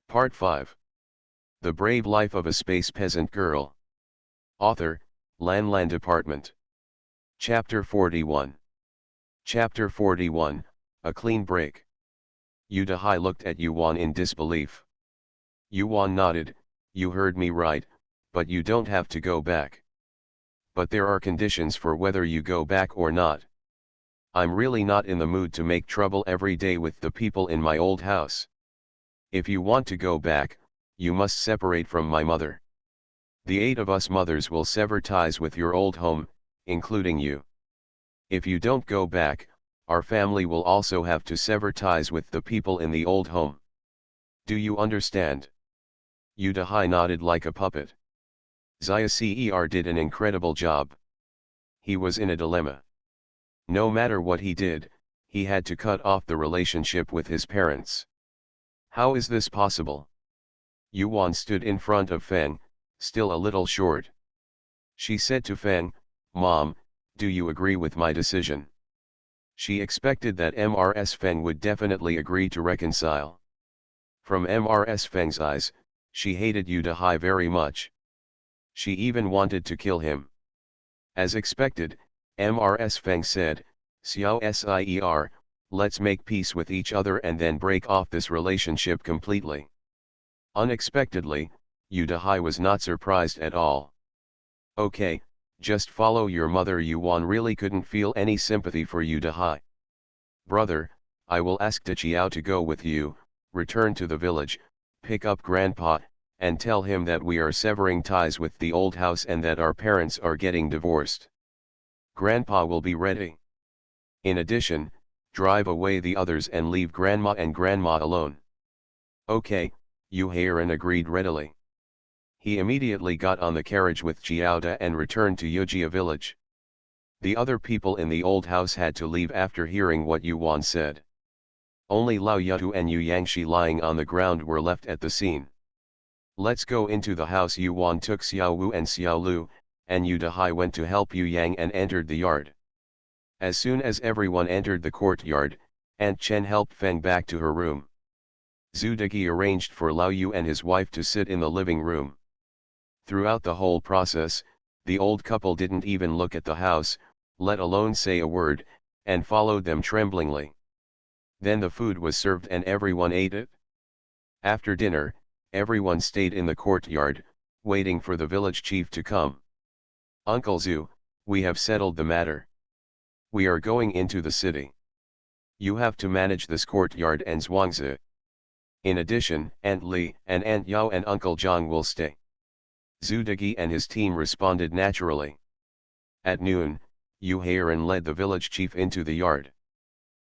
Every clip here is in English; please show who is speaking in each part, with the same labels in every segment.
Speaker 1: Part 5. The Brave Life of a Space Peasant Girl. Author, Lan Department. Chapter 41. Chapter 41, A Clean Break. Yudahai looked at Yuan in disbelief. Yuan nodded, "You heard me right, but you don't have to go back. But there are conditions for whether you go back or not. I'm really not in the mood to make trouble every day with the people in my old house. If you want to go back, you must separate from my mother. The 8 of us mothers will sever ties with your old home, including you. If you don't go back, our family will also have to sever ties with the people in the old home. Do you understand?" Yudahai nodded like a puppet. Zer did an incredible job. He was in a dilemma. No matter what he did, he had to cut off the relationship with his parents. How is this possible? Yuan stood in front of Feng, still a little short. She said to Feng, "Mom, do you agree with my decision?" She expected that Mrs. Feng would definitely agree to reconcile. From Mrs. Feng's eyes, she hated Yudahai very much. She even wanted to kill him. As expected, Mrs. Feng said, "Scier, let's make peace with each other and then break off this relationship completely." Unexpectedly, Yudahai was not surprised at all. "Okay, just follow your mother." Yuan really couldn't feel any sympathy for Yudahai. "Brother, I will ask Deqiao to go with you, return to the village, pick up Grandpa, and tell him that we are severing ties with the old house and that our parents are getting divorced. Grandpa will be ready. In addition, drive away the others and leave Grandma and Grandma alone." "Okay," Yuhairan agreed readily. He immediately got on the carriage with Jiaoda and returned to Yujia village. The other people in the old house had to leave after hearing what Yuan said. Only Lao Yutu and Yu Yangshi lying on the ground were left at the scene. "Let's go into the house." Yuan took Xiao Wu and Xiao Lu, and Yudahai went to help Yu Yang and entered the yard. As soon as everyone entered the courtyard, Aunt Chen helped Feng back to her room. Zhu Degi arranged for Lao Yu and his wife to sit in the living room. Throughout the whole process, the old couple didn't even look at the house, let alone say a word, and followed them tremblingly. Then the food was served and everyone ate it. After dinner, everyone stayed in the courtyard, waiting for the village chief to come. "Uncle Zhu, we have settled the matter. We are going into the city. You have to manage this courtyard and Zhuangzi. In addition, Aunt Li and Aunt Yao and Uncle Zhang will stay." Zhu Degi and his team responded naturally. At noon, Yuhairan led the village chief into the yard.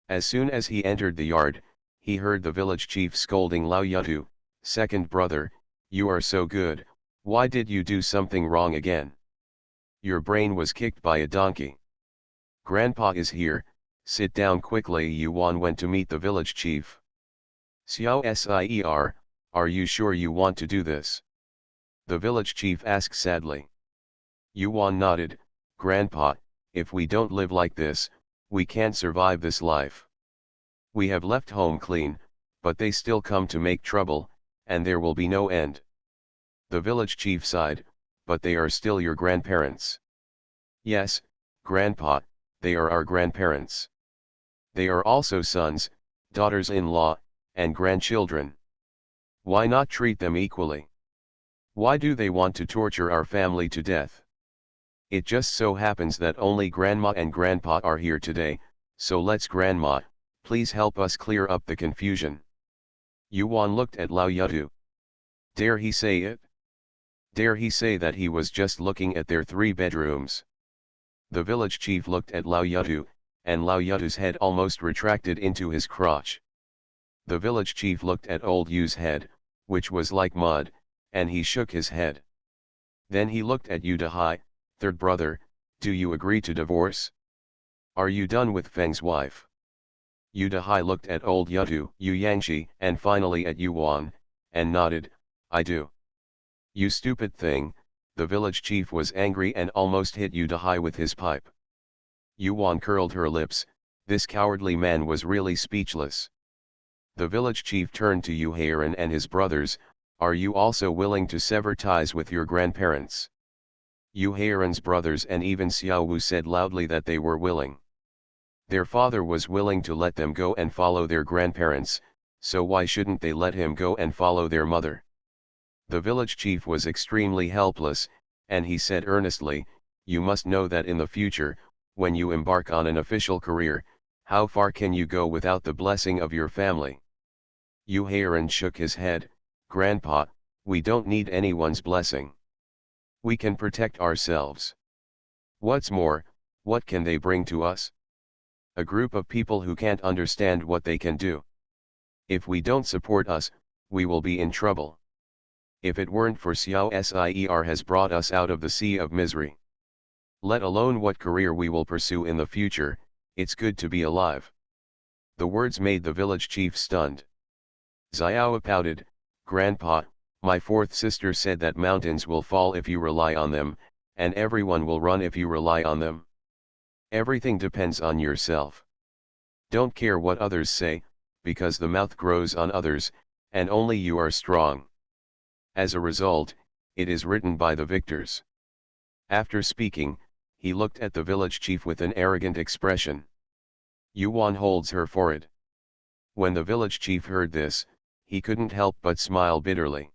Speaker 1: As soon as he entered the yard, he heard the village chief scolding Lao Yutu, "Second brother, you are so good, why did you do something wrong again? Your brain was kicked by a donkey. Grandpa is here, sit down quickly." Yuan went to meet the village chief. "Scier, are you sure you want to do this?" the village chief asked sadly. Yuan nodded, "Grandpa, if we don't live like this, we can't survive this life. We have left home clean, but they still come to make trouble, and there will be no end." The village chief sighed, "But they are still your grandparents." "Yes, Grandpa, they are our grandparents. They are also sons, daughters-in-law, and grandchildren. Why not treat them equally? Why do they want to torture our family to death? It just so happens that only Grandma and Grandpa are here today, so let's Grandma, please help us clear up the confusion." Yuan looked at Lao Yutu. Dare he say it? Dare he say that he was just looking at their 3 bedrooms? The village chief looked at Lao Yutu, and Lao Yutu's head almost retracted into his crotch. The village chief looked at old Yu's head, which was like mud, and he shook his head. Then he looked at Yudahai, "Third brother, do you agree to divorce? Are you done with Feng's wife?" Yudahai looked at old Yutu, Yu Yangshi, and finally at Yuan, and nodded, "I do." "You stupid thing," the village chief was angry and almost hit Yudahai with his pipe. Yuan curled her lips, this cowardly man was really speechless. The village chief turned to Yuhairan and his brothers, "Are you also willing to sever ties with your grandparents?" Yuhairan's brothers and even Xiao Wu said loudly that they were willing. Their father was willing to let them go and follow their grandparents, so why shouldn't they let him go and follow their mother? The village chief was extremely helpless, and he said earnestly, "You must know that in the future, when you embark on an official career, how far can you go without the blessing of your family?" Yuhairan shook his head, "Grandpa, we don't need anyone's blessing. We can protect ourselves. What's more, what can they bring to us? A group of people who can't understand what they can do. If we don't support us, we will be in trouble. If it weren't for Xiao Sier has brought us out of the sea of misery. Let alone what career we will pursue in the future, it's good to be alive." The words made the village chief stunned. Xiao pouted, "Grandpa, my fourth sister said that mountains will fall if you rely on them, and everyone will run if you rely on them. Everything depends on yourself. Don't care what others say, because the mouth grows on others, and only you are strong. As a result, it is written by the victors." After speaking, he looked at the village chief with an arrogant expression. Yuan holds her forehead. When the village chief heard this, he couldn't help but smile bitterly.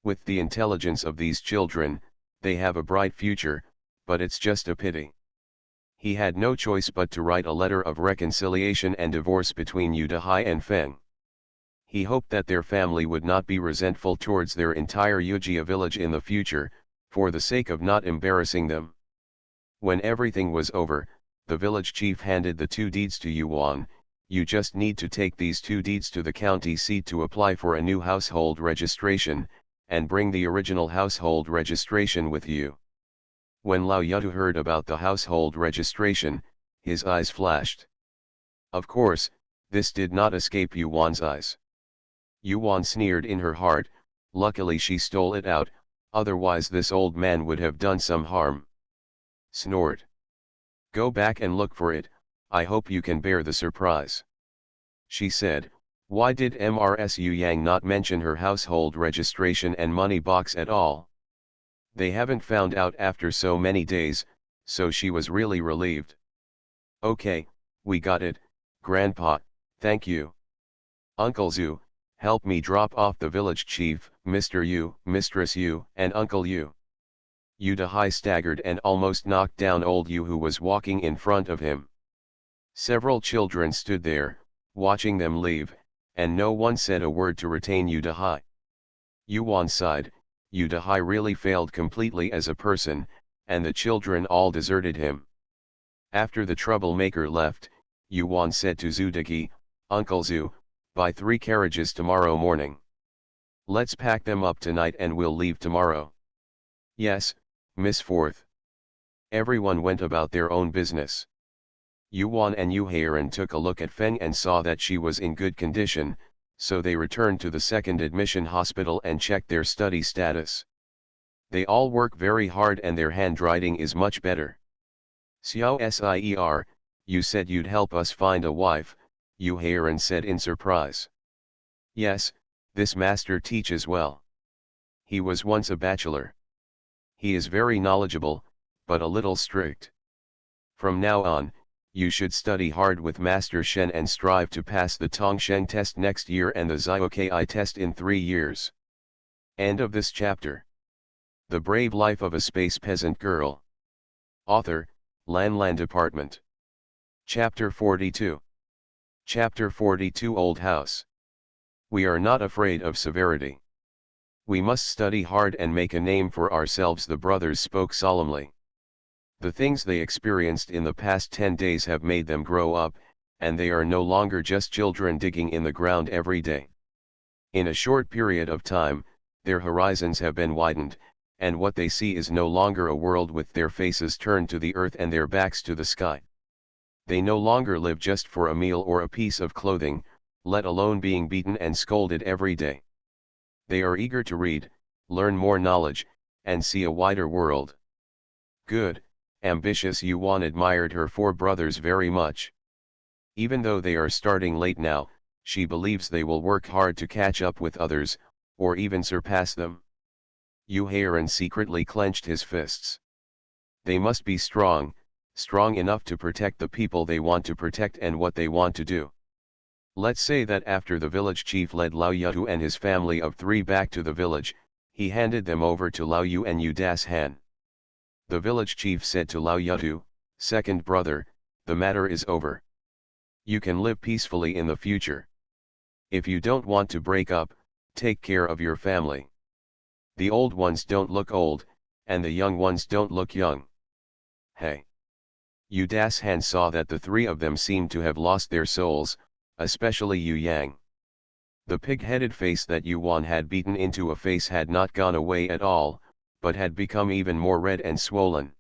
Speaker 1: With the intelligence of these children, they have a bright future, but it's just a pity. He had no choice but to write a letter of reconciliation and divorce between Yudahai and Feng. He hoped that their family would not be resentful towards their entire Yujia village in the future, for the sake of not embarrassing them. When everything was over, the village chief handed the 2 deeds to Yuan. "You just need to take these 2 deeds to the county seat to apply for a new household registration, and bring the original household registration with you." When Lao Yutu heard about the household registration, his eyes flashed. Of course, this did not escape Yuan's eyes. Yuan sneered in her heart, luckily she stole it out, otherwise this old man would have done some harm. Snort. "Go back and look for it, I hope you can bear the surprise." She said, "Why did Mrsu Yang not mention her household registration and money box at all? They haven't found out after so many days," so she was really relieved. "Okay, we got it, Grandpa, thank you. Uncle Zhu, help me drop off the village chief, Mr. Yu, Mistress Yu, and Uncle Yu." Yudahai staggered and almost knocked down old Yu who was walking in front of him. Several children stood there, watching them leave, and no one said a word to retain Yudahai. Yuan sighed, Yudahai really failed completely as a person, and the children all deserted him. After the troublemaker left, Yuan said to Zudaki, "Uncle Zhu, buy 3 carriages tomorrow morning. Let's pack them up tonight and we'll leave tomorrow." "Yes, Miss Fourth." Everyone went about their own business. Yuan and Yuhairan took a look at Feng and saw that she was in good condition, so they returned to the second admission hospital and checked their study status. They all work very hard and their handwriting is much better. "Xiao Sier, you said you'd help us find a wife," Yuhairan said in surprise. "Yes, this master teaches well. He was once a bachelor. He is very knowledgeable, but a little strict. From now on, you should study hard with Master Shen and strive to pass the Tongsheng test next year and the Zioki test in 3 years. End of this chapter. The Brave Life of a Space Peasant Girl. Author, Lan Department. Chapter 42. Chapter 42 Old House. We are not afraid of severity. We must study hard and make a name for ourselves, the brothers spoke solemnly. The things they experienced in the past 10 days have made them grow up, and they are no longer just children digging in the ground every day. In a short period of time, their horizons have been widened, and what they see is no longer a world with their faces turned to the earth and their backs to the sky. They no longer live just for a meal or a piece of clothing, let alone being beaten and scolded every day. They are eager to read, learn more knowledge, and see a wider world. Good, ambitious Yuan admired her 4 brothers very much. Even though they are starting late now, She believes they will work hard to catch up with others, or even surpass them. Yu Heiran secretly clenched his fists. They must be strong, strong enough to protect the people they want to protect and what they want to do. Let's say that after the village chief led Lao Yutu and his family of 3 back to the village, he handed them over to Lao Yu and Yu Das Han. The village chief said to Lao Yutu, "Second brother, the matter is over. You can live peacefully in the future. If you don't want to break up, take care of your family. The old ones don't look old, and the young ones don't look young." Hey! Yu Das Han saw that the 3 of them seemed to have lost their souls, especially Yu Yang. The pig-headed face that Yu Wan had beaten into a face had not gone away at all, but had become even more red and swollen.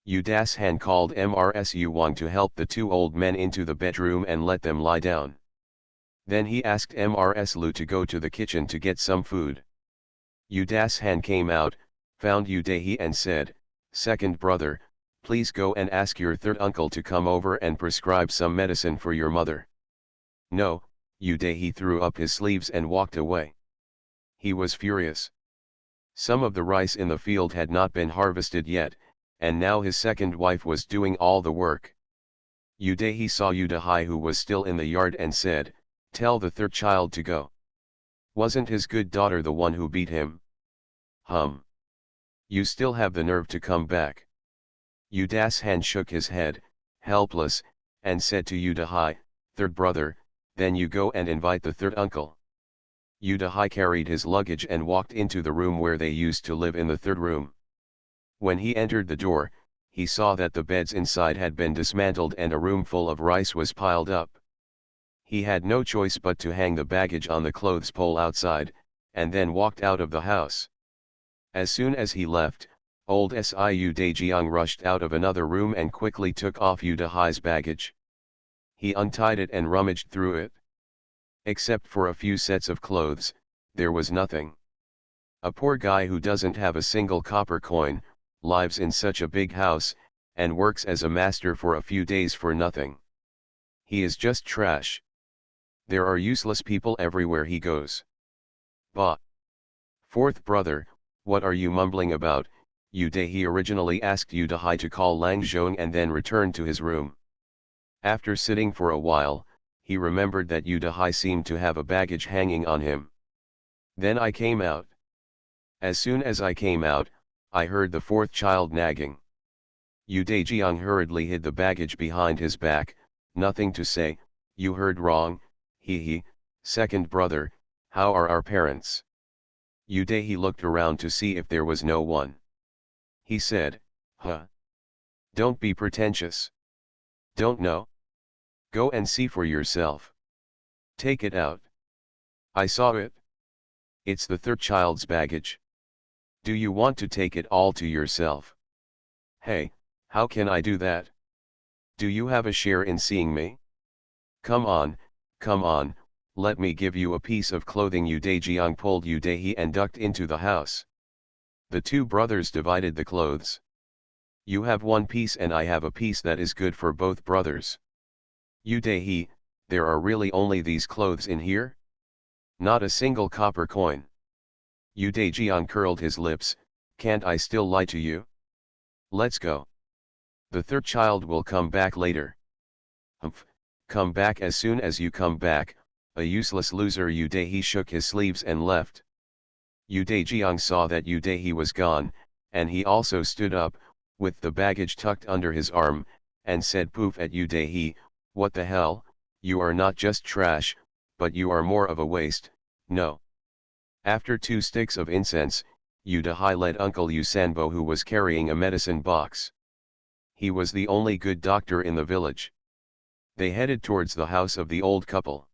Speaker 1: Yu Das Han called Mrs. Yu Wang to help the 2 old men into the bedroom and let them lie down. Then he asked Mrs. Lu to go to the kitchen to get some food. Yu Das Han came out, found Yu Dahi and said, "Second brother, please go and ask your 3rd uncle to come over and prescribe some medicine for your mother." "No," Yu Dahi threw up his sleeves and walked away. He was furious. Some of the rice in the field had not been harvested yet, and now his second wife was doing all the work. Yu Dahi saw Yu Dahai who was still in the yard and said, "Tell the 3rd child to go. Wasn't his good daughter the one who beat him? You still have the nerve to come back." Yu Das Han shook his head, helpless, and said to Yu Dahai, "Third brother, then you go and invite the 3rd uncle." Yu Dahai carried his luggage and walked into the room where they used to live in the 3rd room. When he entered the door, he saw that the beds inside had been dismantled and a room full of rice was piled up. He had no choice but to hang the baggage on the clothes pole outside, and then walked out of the house. As soon as he left, old Siu Daejiang rushed out of another room and quickly took off Yu Dahai's baggage. He untied it and rummaged through it. Except for a few sets of clothes, there was nothing. A poor guy who doesn't have a single copper coin, lives in such a big house, and works as a master for a few days for nothing. He is just trash. There are useless people everywhere he goes. Bah! 4th brother, what are you mumbling about? Yu Dahi originally asked Yu Dahai to call Lang Zhong and then returned to his room. After sitting for a while, he remembered that Yu Dahai seemed to have a baggage hanging on him. "Then I came out. As soon as I came out, I heard the 4th child nagging." Yu Daejiang hurriedly hid the baggage behind his back. "Nothing to say, you heard wrong, he, second brother, how are our parents?" Yu Dahi looked around to see if there was no one. He said, "Huh? Don't be pretentious. Don't know? Go and see for yourself. Take it out." "I saw it. It's the 3rd child's baggage. Do you want to take it all to yourself?" "Hey, how can I do that? Do you have a share in seeing me? Come on, let me give you a piece of clothing." Yu Daejiang pulled Yu Dahi and ducked into the house. The 2 brothers divided the clothes. "You have one piece and I have a piece that is good for both brothers." "Yu Dahi, there are really only these clothes in here? Not a single copper coin." Yu Daejiang curled his lips, "Can't I still lie to you? Let's go. The 3rd child will come back later." "Humph, come back as soon as you come back, a useless loser." Yu Dahi shook his sleeves and left. Yu Daejiang saw that Yu Dahi was gone, and he also stood up, with the baggage tucked under his arm, and said poof at Yu Dahi, "What the hell, you are not just trash, but you are more of a waste, no." After 2 sticks of incense, Yu Dahai led Uncle Yu Sanbo who was carrying a medicine box. He was the only good doctor in the village. They headed towards the house of the old couple.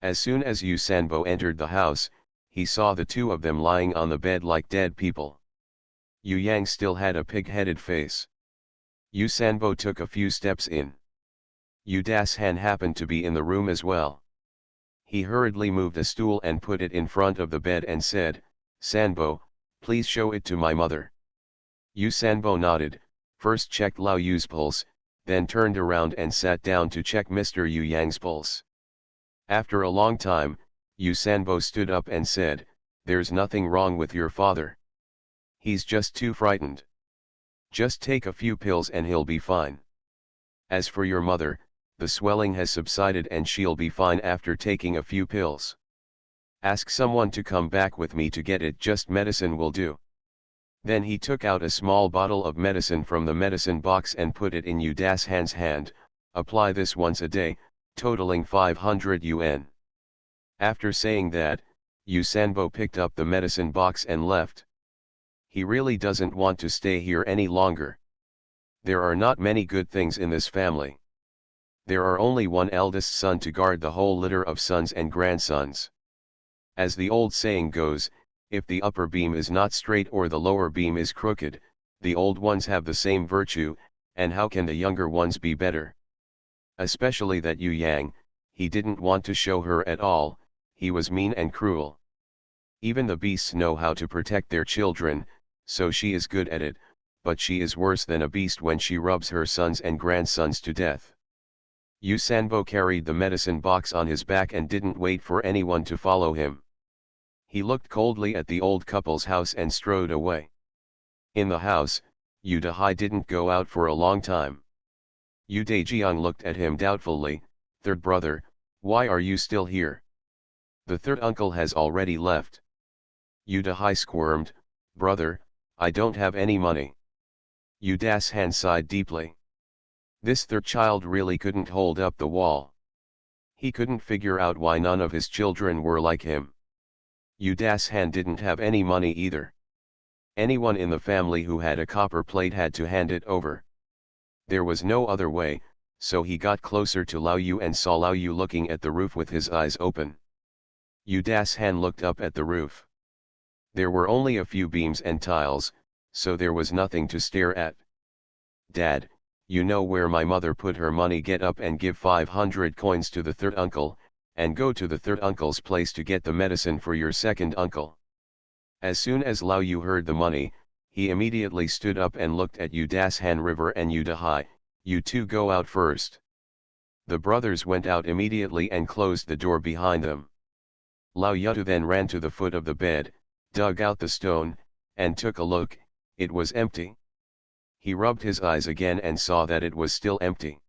Speaker 1: As soon as Yu Sanbo entered the house, he saw the 2 of them lying on the bed like dead people. Yu Yang still had a pig-headed face. Yu Sanbo took a few steps in. Yu Das Han happened to be in the room as well. He hurriedly moved a stool and put it in front of the bed and said, "Sanbo, please show it to my mother." Yu Sanbo nodded, first checked Lao Yu's pulse, then turned around and sat down to check Mr. Yu Yang's pulse. After a long time, Yu Sanbo stood up and said, "There's nothing wrong with your father. He's just too frightened. Just take a few pills and he'll be fine. As for your mother, the swelling has subsided and she'll be fine after taking a few pills. Ask someone to come back with me to get it, just medicine will do." Then he took out a small bottle of medicine from the medicine box and put it in Yu Dashan's hand. "Apply this once a day, totaling 500 yuan. After saying that, Yu Sanbo picked up the medicine box and left. He really doesn't want to stay here any longer. There are not many good things in this family. There are only one eldest son to guard the whole litter of sons and grandsons. As the old saying goes, if the upper beam is not straight or the lower beam is crooked, the old ones have the same virtue, and how can the younger ones be better? Especially that Yu Yang, he didn't want to show her at all, he was mean and cruel. Even the beasts know how to protect their children, so she is good at it, but she is worse than a beast when she rubs her sons and grandsons to death. Yu Sanbo carried the medicine box on his back and didn't wait for anyone to follow him. He looked coldly at the old couple's house and strode away. In the house, Yu Dahai didn't go out for a long time. Yu Dajiang looked at him doubtfully. "Third brother, why are you still here? The third uncle has already left." Yu Dahai squirmed, "Brother, I don't have any money." Yu Dashan sighed deeply. This third child really couldn't hold up the wall. He couldn't figure out why none of his children were like him. Yu Dashan didn't have any money either. Anyone in the family who had a copper plate had to hand it over. There was no other way, so he got closer to Lao Yu and saw Lao Yu looking at the roof with his eyes open. Yu Dashan looked up at the roof. There were only a few beams and tiles, so there was nothing to stare at. "Dad, you know where my mother put her money. Get up and give 500 coins to the third uncle, and go to the third uncle's place to get the medicine for your second uncle." As soon as Lao Yu heard the money, he immediately stood up and looked at Yu Dashan River and Yu Dahai. "You two go out first." The brothers went out immediately and closed the door behind them. Lao Yutu then ran to the foot of the bed, dug out the stone, and took a look. It was empty. He rubbed his eyes again and saw that it was still empty.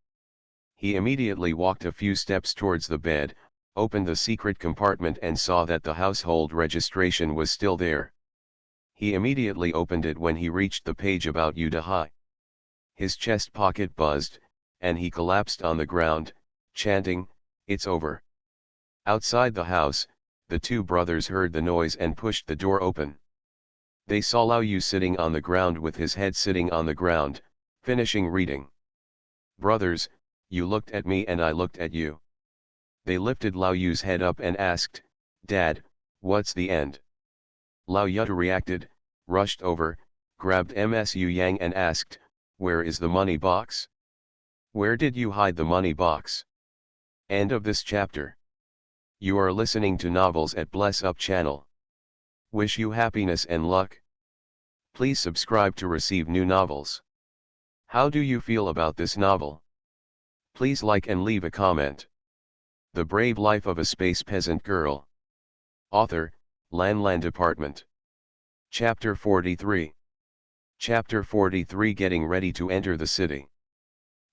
Speaker 1: He immediately walked a few steps towards the bed, opened the secret compartment and saw that the household registration was still there. He immediately opened it when he reached the page about Yu Dahai. His chest pocket buzzed, and he collapsed on the ground, chanting, "It's over." Outside the house, the two brothers heard the noise and pushed the door open. They saw Lao Yu sitting on the ground with his head sitting on the ground, finishing reading. "Brothers, you looked at me and I looked at you." They lifted Lao Yu's head up and asked, "Dad, what's the end?" Lao Yuta reacted, rushed over, grabbed Msu Yang and asked, "Where is the money box? Where did you hide the money box?" End of this chapter. You are listening to Novels at Bless Up channel. Wish you happiness and luck. Please subscribe to receive new novels. How do you feel about this novel? Please like and leave a comment. The Brave Life of a Space Peasant Girl. Author, Lan Department. Chapter 43. Chapter 43. Getting ready to enter the city.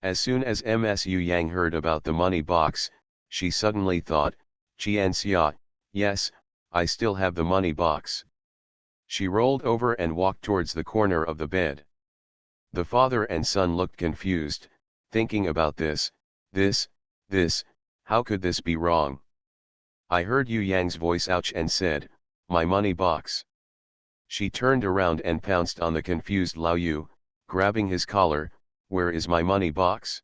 Speaker 1: As soon as Msu Yang heard about the money box, she suddenly thought, "Qian Xia, yes, I still have the money box." She rolled over and walked towards the corner of the bed. The father and son looked confused, thinking about this, how could this be wrong? I heard Yu Yang's voice ouch and said, "My money box." She turned around and pounced on the confused Lao Yu, grabbing his collar. "Where is my money box?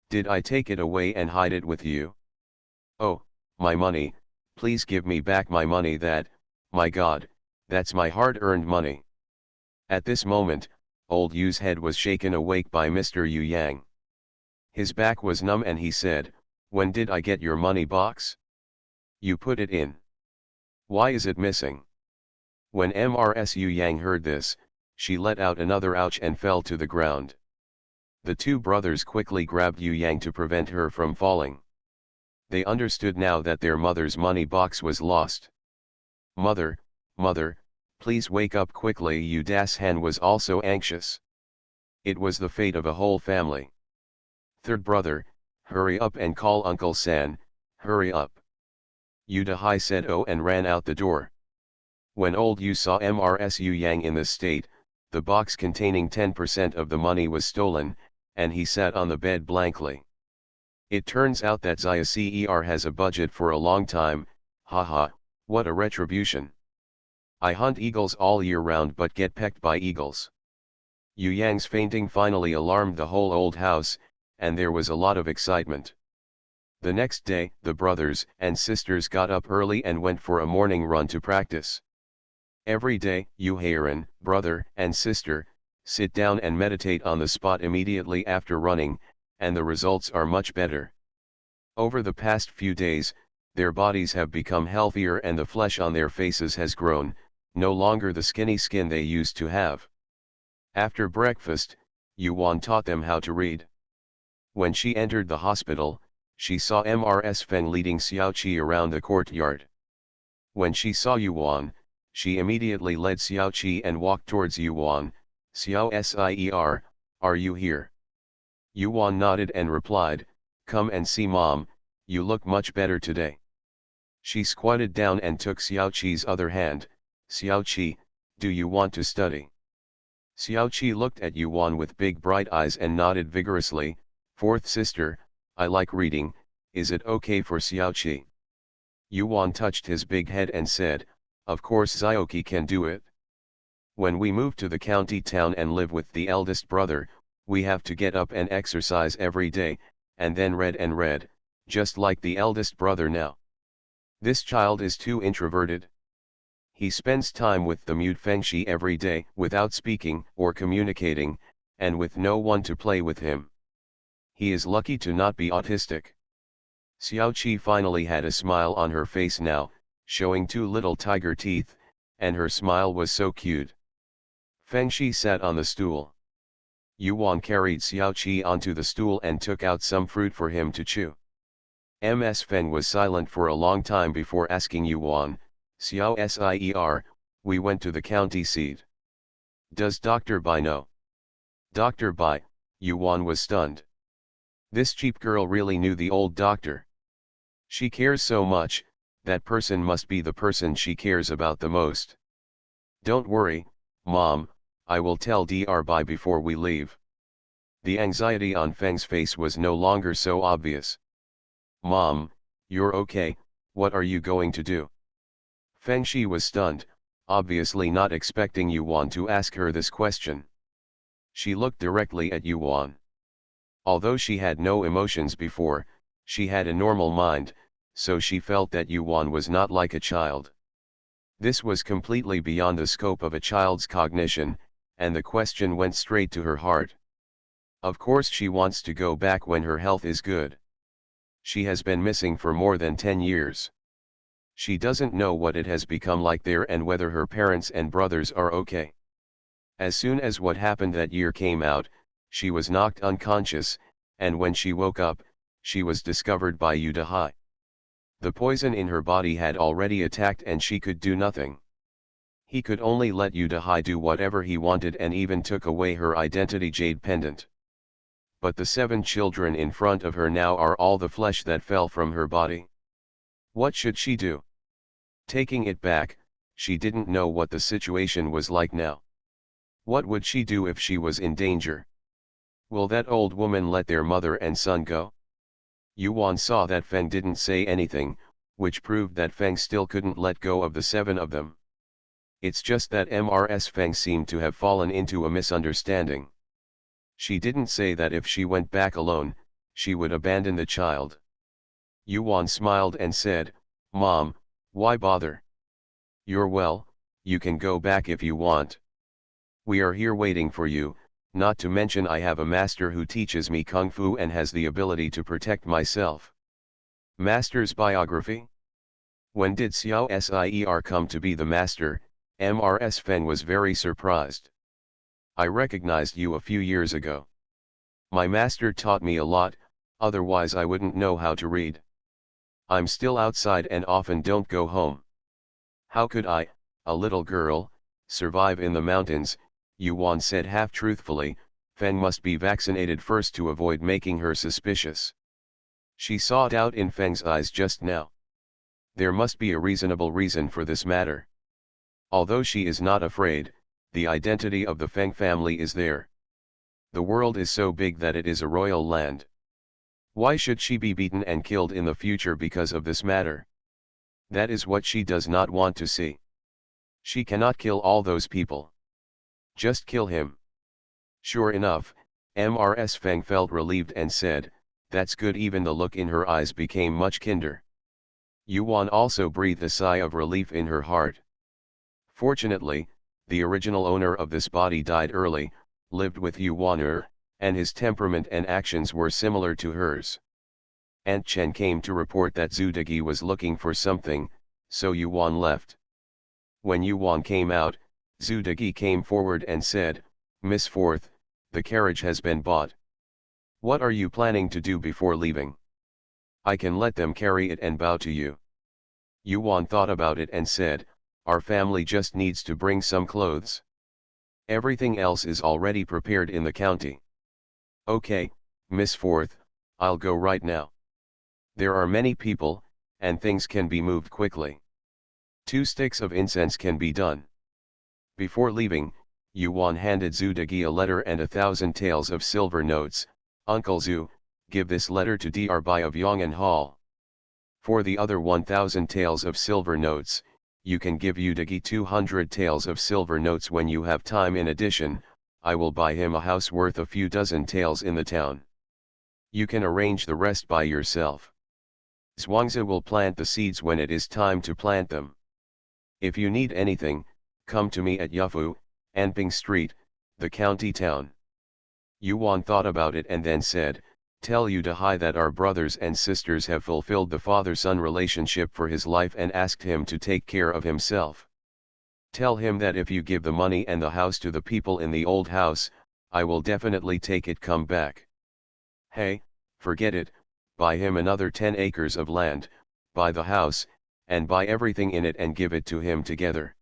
Speaker 1: Did I take it away and hide it with you? Oh, my money, please give me back my money. My God, that's my hard-earned money." At this moment, old Yu's head was shaken awake by Mr. Yu Yang. His back was numb and he said, "When did I get your money box? You put it in. Why is it missing?" When Mrs. Yang heard this, she let out another ouch and fell to the ground. The two brothers quickly grabbed Yu Yang to prevent her from falling. They understood now that their mother's money box was lost. Mother, mother, please wake up quickly. Yuda's Han was also anxious. It was the fate of a whole family. Third brother, hurry up and call Uncle San, hurry up. Yudahai said oh and ran out the door. When old Yu saw Mrsu Yang in this state, the box containing 10% of the money was stolen, and he sat on the bed blankly. It turns out that Cer has a budget for a long time, haha, what a retribution. I hunt eagles all year round but get pecked by eagles. Yu Yang's fainting finally alarmed the whole old house, and there was a lot of excitement. The next day, the brothers and sisters got up early and went for a morning run to practice. Every day, Yu Heiran, brother and sister, sit down and meditate on the spot immediately after running, and the results are much better. Over the past few days, their bodies have become healthier and the flesh on their faces has grown, no longer the skinny skin they used to have. After breakfast, Yuan taught them how to read. When she entered the hospital, she saw Ms. Feng leading Xiaoqi around the courtyard. When she saw Yuan, she immediately led Xiaoqi and walked towards Yuan. Xiao Sier, are you here? Yuan nodded and replied, come and see mom, you look much better today. She squatted down and took Xiaoqi's other hand. Xiaoqi, do you want to study? Xiaoqi looked at Yuan with big bright eyes and nodded vigorously. Fourth sister, I like reading, is it okay for Xiaoqi? Yuan touched his big head and said, of course Xiaoqi can do it. When we move to the county town and live with the eldest brother, we have to get up and exercise every day, and then read, just like the eldest brother now. This child is too introverted. He spends time with the mute Fengshi every day without speaking or communicating, and with no one to play with him. He is lucky to not be autistic. Xiaoqi finally had a smile on her face now, showing two little tiger teeth, and her smile was so cute. Fengshi sat on the stool. Yuan carried Xiaoqi onto the stool and took out some fruit for him to chew. Ms. Feng was silent for a long time before asking Yuan, Xiao Sier, we went to the county seat. Does Dr. Bai know? Dr. Bai, Yuan was stunned. This cheap girl really knew the old doctor. She cares so much, that person must be the person she cares about the most. Don't worry, Mom, I will tell Dr. Bai before we leave. The anxiety on Feng's face was no longer so obvious. Mom, you're okay, what are you going to do? Fengshi was stunned, obviously not expecting Yuan to ask her this question. She looked directly at Yuan. Although she had no emotions before, she had a normal mind, so she felt that Yuan was not like a child. This was completely beyond the scope of a child's cognition, and the question went straight to her heart. Of course she wants to go back when her health is good. She has been missing for more than 10 years. She doesn't know what it has become like there and whether her parents and brothers are okay. As soon as what happened that year came out, she was knocked unconscious, and when she woke up, she was discovered by Yudahai. The poison in her body had already attacked and she could do nothing. He could only let Yudahai do whatever he wanted and even took away her identity jade pendant. But the 7 children in front of her now are all the flesh that fell from her body. What should she do? Taking it back, she didn't know what the situation was like now. What would she do if she was in danger? Will that old woman let their mother and son go? Yuan saw that Feng didn't say anything, which proved that Feng still couldn't let go of the 7 of them. It's just that Ms. Feng seemed to have fallen into a misunderstanding. She didn't say that if she went back alone, she would abandon the child. Yuan smiled and said, Mom, why bother? You're well, you can go back if you want. We are here waiting for you, not to mention I have a master who teaches me Kung Fu and has the ability to protect myself. Master's biography? When did Xiao Sier come to be the master? Ms. Feng was very surprised. I recognized you a few years ago. My master taught me a lot, otherwise I wouldn't know how to read. I'm still outside and often don't go home. How could I, a little girl, survive in the mountains? Yuan said half-truthfully. Feng must be vaccinated first to avoid making her suspicious. She saw doubt in Feng's eyes just now. There must be a reasonable reason for this matter. Although she is not afraid, the identity of the Feng family is there. The world is so big that it is a royal land. Why should she be beaten and killed in the future because of this matter? That is what she does not want to see. She cannot kill all those people. Just kill him. Sure enough, Mrs. Feng felt relieved and said, "That's good." Even the look in her eyes became much kinder. Yuan also breathed a sigh of relief in her heart. Fortunately, the original owner of this body died early, lived with Yuan, and his temperament and actions were similar to hers. Aunt Chen came to report that Zhu Degi was looking for something, so Yuan left. When Yuan came out, Zhu Degi came forward and said, "Miss Fourth, the carriage has been bought. What are you planning to do before leaving? I can let them carry it and bow to you." Yuan thought about it and said, "Our family just needs to bring some clothes. Everything else is already prepared in the county." "Okay, Miss Fourth, I'll go right now. There are many people, and things can be moved quickly. 2 sticks of incense can be done." Before leaving, Yuan handed Zhu Degi a letter and 1,000 taels of silver notes. "Uncle Zhu, give this letter to Dr. Bai of Yong'an Hall. For the other 1,000 taels of silver notes, you can give Yu Degi 200 taels of silver notes when you have time. In addition, I will buy him a house worth a few dozen taels in the town. You can arrange the rest by yourself. Zhuangzi will plant the seeds when it is time to plant them. If you need anything, come to me at Yufu, Anping Street, the county town." Yuan thought about it and then said, "Tell Yu Dahai that our brothers and sisters have fulfilled the father-son relationship for his life and asked him to take care of himself. Tell him that if you give the money and the house to the people in the old house, I will definitely take it come back. Hey, forget it, buy him another 10 acres of land, buy the house, and buy everything in it and give it to him together.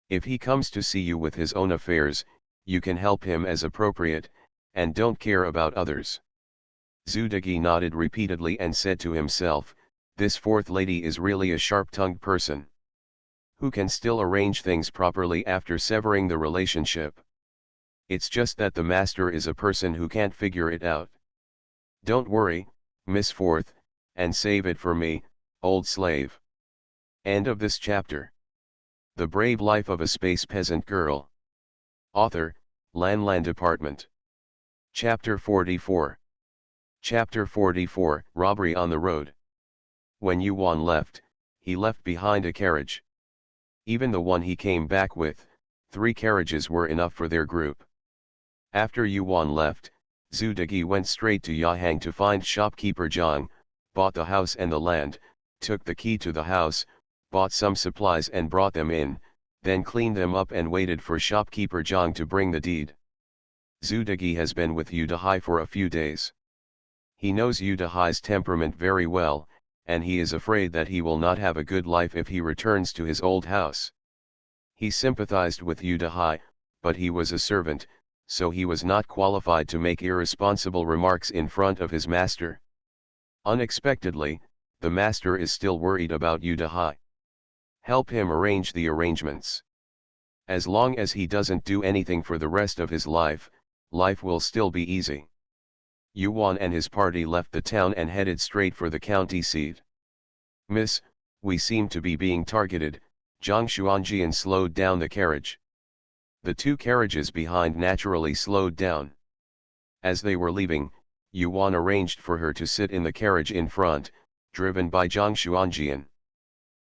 Speaker 1: If he comes to see you with his own affairs, you can help him as appropriate, and don't care about others." Zhu Degi nodded repeatedly and said to himself, "This fourth lady is really a sharp-tongued person, who can still arrange things properly after severing the relationship. It's just that the master is a person who can't figure it out. Don't worry, Miss Fourth, and save it for me, old slave." End of this chapter. The Brave Life of a Space Peasant Girl. Author, Lan Department. Chapter 44. Chapter 44, Robbery on the Road. When Yuan left, he left behind a carriage. Even the one he came back with, 3 carriages were enough for their group. After Yuan left, Zhu Degi went straight to Yahang to find shopkeeper Zhang, bought the house and the land, took the key to the house, bought some supplies and brought them in, then cleaned them up and waited for shopkeeper Zhang to bring the deed. Zhu Degi has been with Yu Dahai for a few days. He knows Yu Dahai's temperament very well, and he is afraid that he will not have a good life if he returns to his old house. He sympathized with Yu Dahai, but he was a servant, so he was not qualified to make irresponsible remarks in front of his master. Unexpectedly, the master is still worried about Yu Dahai. Help him arrange the arrangements. As long as he doesn't do anything for the rest of his life, life will still be easy. Yuan and his party left the town and headed straight for the county seat. "Miss, we seem to be being targeted." Zhang Xuanjian slowed down the carriage. The 2 carriages behind naturally slowed down. As they were leaving, Yuan arranged for her to sit in the carriage in front, driven by Zhang Xuanjian.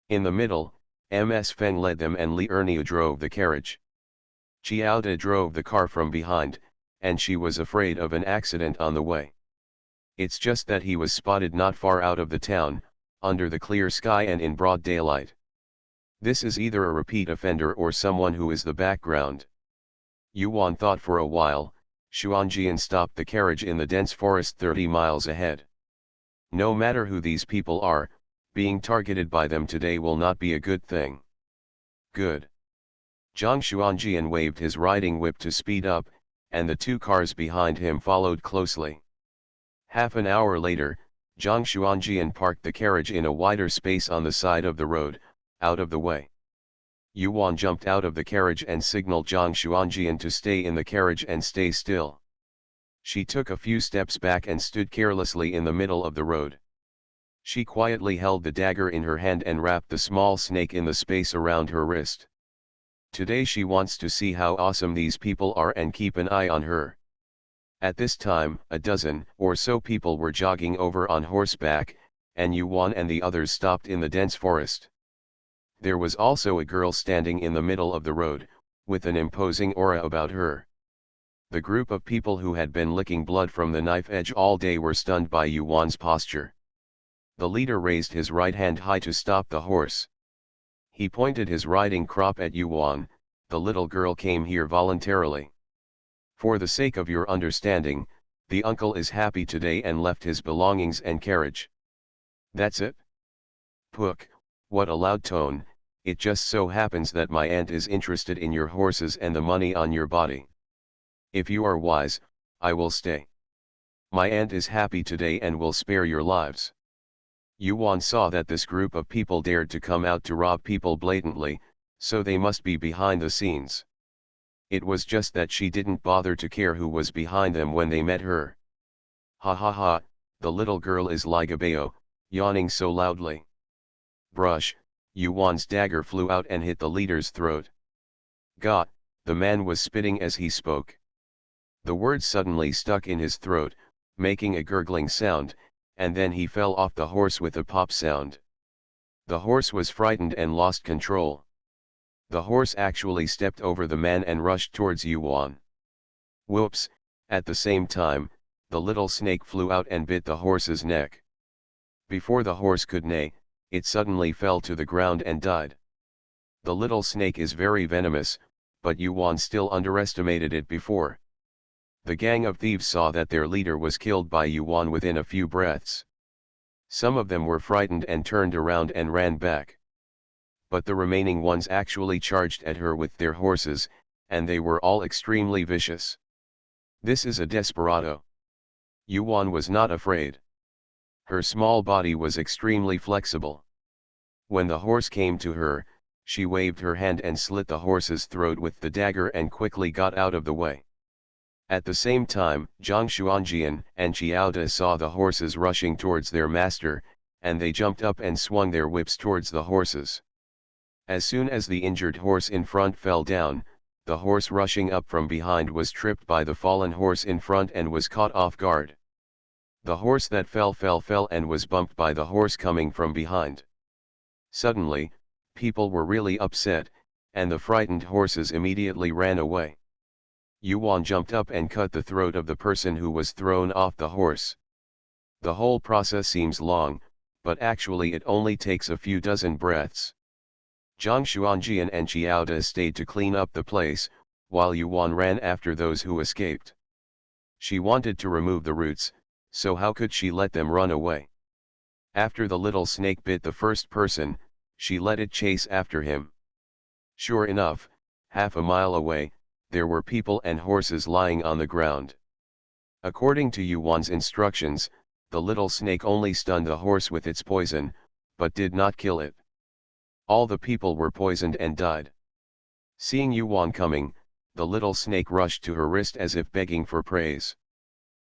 Speaker 1: In the middle, Ms. Feng led them and Li Erniu drove the carriage. Chiaoda drove the car from behind, and she was afraid of an accident on the way. It's just that he was spotted not far out of the town, under the clear sky and in broad daylight. This is either a repeat offender or someone who is the background. Yuan thought for a while. Xuanjian stopped the carriage in the dense forest 30 miles ahead. No matter who these people are, Being targeted by them today will not be a good thing. Good. Zhang Xuanjian waved his riding whip to speed up, and the two cars behind him followed closely. Half an hour later, Zhang Xuanjian parked the carriage in a wider space on the side of the road, out of the way. Yuan jumped out of the carriage and signaled Zhang Xuanjian to stay in the carriage and stay still. She took a few steps back and stood carelessly in the middle of the road. She quietly held the dagger in her hand and wrapped the small snake in the space around her wrist. Today she wants to see how awesome these people are and keep an eye on her. At this time, a dozen or so people were jogging over on horseback, and Yuan and the others stopped in the dense forest. There was also a girl standing in the middle of the road, with an imposing aura about her. The group of people who had been licking blood from the knife edge all day were stunned by Yuan's posture. The leader raised his right hand high to stop the horse. He pointed his riding crop at Yuan. The little girl came here voluntarily. For the sake of your understanding, the uncle is happy today and left his belongings and carriage. That's it? Pook, what a loud tone. It just so happens that my aunt is interested in your horses and the money on your body. If you are wise, I will stay. My aunt is happy today and will spare your lives. Yuan saw that this group of people dared to come out to rob people blatantly, so they must be behind the scenes. It was just that she didn't bother to care who was behind them when they met her. Ha ha ha, the little girl is Ligabeo, yawning so loudly. Brush, Yuan's dagger flew out and hit the leader's throat. Gah, the man was spitting as he spoke. The words suddenly stuck in his throat, making a gurgling sound, and then he fell off the horse with a pop sound. The horse was frightened and lost control. The horse actually stepped over the man and rushed towards Yuan. Whoops, at the same time, the little snake flew out and bit the horse's neck. Before the horse could neigh, it suddenly fell to the ground and died. The little snake is very venomous, but Yuan still underestimated it before. The gang of thieves saw that their leader was killed by Yuan within a few breaths. Some of them were frightened and turned around and ran back. But the remaining ones actually charged at her with their horses, and they were all extremely vicious. This is a desperado. Yuan was not afraid. Her small body was extremely flexible. When the horse came to her, she waved her hand and slit the horse's throat with the dagger and quickly got out of the way. At the same time, Zhang Xuanjian and Qiaoda saw the horses rushing towards their master, and they jumped up and swung their whips towards the horses. As soon as the injured horse in front fell down, the horse rushing up from behind was tripped by the fallen horse in front and was caught off guard. The horse that fell and was bumped by the horse coming from behind. Suddenly, people were really upset, and the frightened horses immediately ran away. Yuan jumped up and cut the throat of the person who was thrown off the horse. The whole process seems long, but actually it only takes a few dozen breaths. Zhang Xuanjian and Qiaoda stayed to clean up the place, while Yuan ran after those who escaped. She wanted to remove the roots, so how could she let them run away? After the little snake bit the first person, she let it chase after him. Sure enough, half a mile away, there were people and horses lying on the ground. According to Yuan's instructions, the little snake only stunned the horse with its poison, but did not kill it. All the people were poisoned and died. Seeing Yuan coming, the little snake rushed to her wrist as if begging for praise.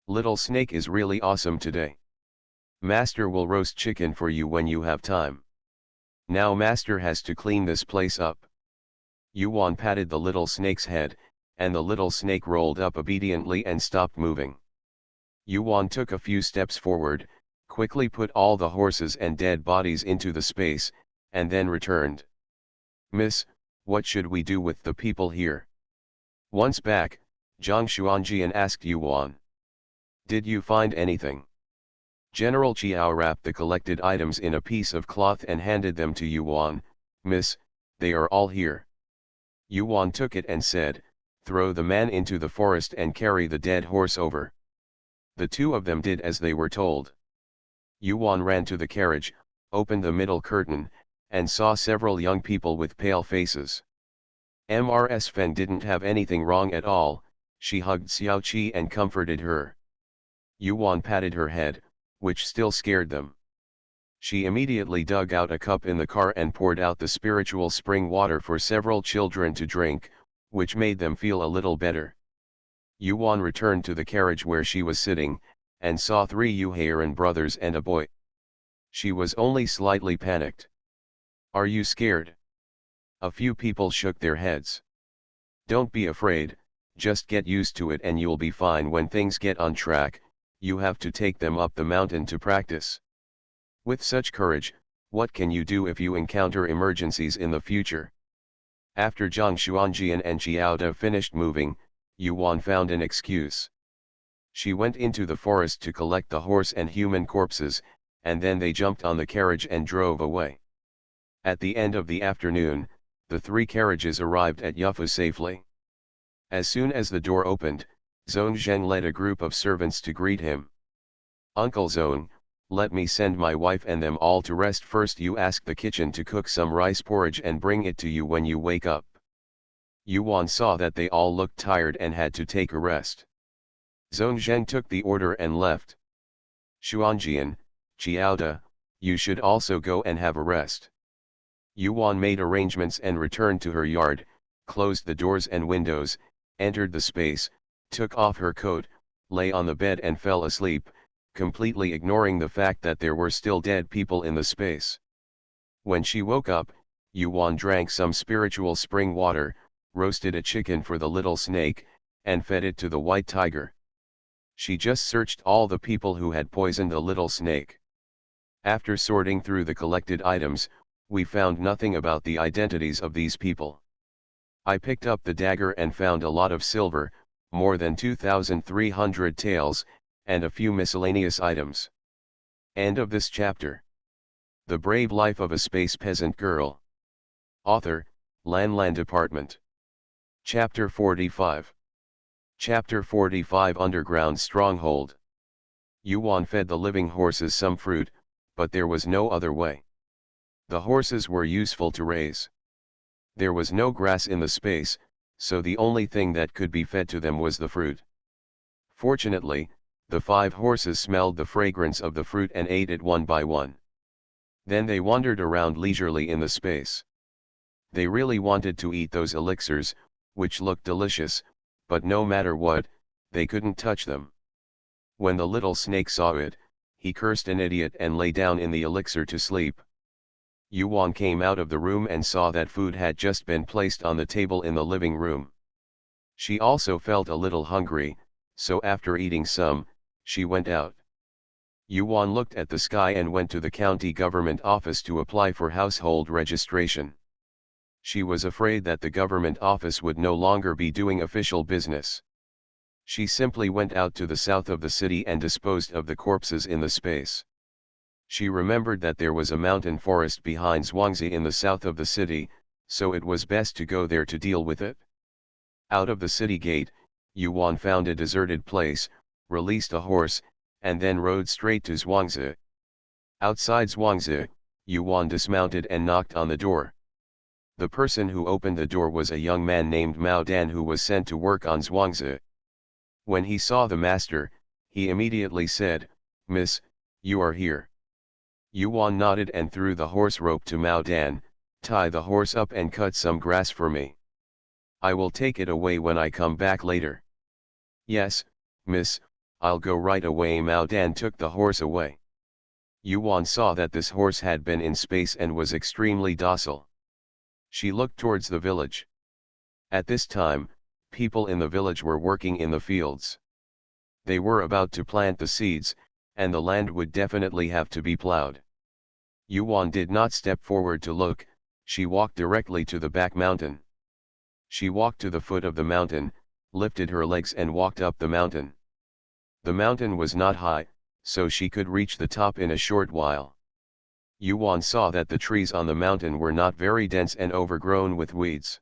Speaker 1: Little snake is really awesome today. Master will roast chicken for you when you have time. Now master has to clean this place up. Yuan patted the little snake's head, and the little snake rolled up obediently and stopped moving. Yuan took a few steps forward, quickly put all the horses and dead bodies into the space, and then returned. Miss, what should we do with the people here? Once back, Zhang Xuanjian asked Yuan. Did you find anything? General Qiao wrapped the collected items in a piece of cloth and handed them to Yuan. Miss, they are all here. Yuan took it and said, throw the man into the forest and carry the dead horse over. The two of them did as they were told. Yuan ran to the carriage, opened the middle curtain, and saw several young people with pale faces. Mrs. Fen didn't have anything wrong at all. She hugged Xiao Qi and comforted her. Yuan patted her head, which still scared them. She immediately dug out a cup in the car and poured out the spiritual spring water for several children to drink, which made them feel a little better. Yuan returned to the carriage where she was sitting, and saw 3 Yuhairan brothers and a boy. She was only slightly panicked. "Are you scared?" A few people shook their heads. "Don't be afraid, just get used to it and you'll be fine. When things get on track, you have to take them up the mountain to practice. With such courage, what can you do if you encounter emergencies in the future?" After Zhang Xuanjian and Qiaoda finished moving, Yuan found an excuse. She went into the forest to collect the horse and human corpses, and then they jumped on the carriage and drove away. At the end of the afternoon, the 3 carriages arrived at Yufu safely. As soon as the door opened, Zhong Zheng led a group of servants to greet him. "Uncle Zhong, let me send my wife and them all to rest first. You ask the kitchen to cook some rice porridge and bring it to you when you wake up." Yuan saw that they all looked tired and had to take a rest. Zhong Zheng took the order and left. "Xuanjian, Qiaoda, you should also go and have a rest." Yuan made arrangements and returned to her yard, closed the doors and windows, entered the space, took off her coat, lay on the bed and fell asleep, completely ignoring the fact that there were still dead people in the space. When she woke up, Yuan drank some spiritual spring water, roasted a chicken for the little snake, and fed it to the white tiger. She just searched all the people who had poisoned the little snake. After sorting through the collected items, we found nothing about the identities of these people. I picked up the dagger and found a lot of silver, more than 2,300 taels, and a few miscellaneous items. End of this chapter. The Brave Life of a Space Peasant Girl. Author, Lan Department. Chapter 45. Chapter 45 Underground Stronghold. Yuan fed the living horses some fruit, but there was no other way. The horses were useful to raise. There was no grass in the space, so the only thing that could be fed to them was the fruit. Fortunately, the 5 horses smelled the fragrance of the fruit and ate it one by one. Then they wandered around leisurely in the space. They really wanted to eat those elixirs, which looked delicious, but no matter what, they couldn't touch them. When the little snake saw it, he cursed an idiot and lay down in the elixir to sleep. Yuan came out of the room and saw that food had just been placed on the table in the living room. She also felt a little hungry, so after eating some, she went out. Yuan looked at the sky and went to the county government office to apply for household registration. She was afraid that the government office would no longer be doing official business. She simply went out to the south of the city and disposed of the corpses in the space. She remembered that there was a mountain forest behind Zhuangzi in the south of the city, so it was best to go there to deal with it. Out of the city gate, Yuan found a deserted place, released a horse, and then rode straight to Zhuangzi. Outside Zhuangzi, Yuan dismounted and knocked on the door. The person who opened the door was a young man named Mao Dan who was sent to work on Zhuangzi. When he saw the master, he immediately said, "Miss, you are here." Yuan nodded and threw the horse rope to Mao Dan. "Tie the horse up and cut some grass for me. I will take it away when I come back later." "Yes, miss, I'll go right away." Mao Dan took the horse away. Yuan saw that this horse had been in space and was extremely docile. She looked towards the village. At this time, people in the village were working in the fields. They were about to plant the seeds, and the land would definitely have to be plowed. Yuan did not step forward to look, she walked directly to the back mountain. She walked to the foot of the mountain, lifted her legs and walked up the mountain. The mountain was not high, so she could reach the top in a short while. Yuan saw that the trees on the mountain were not very dense and overgrown with weeds.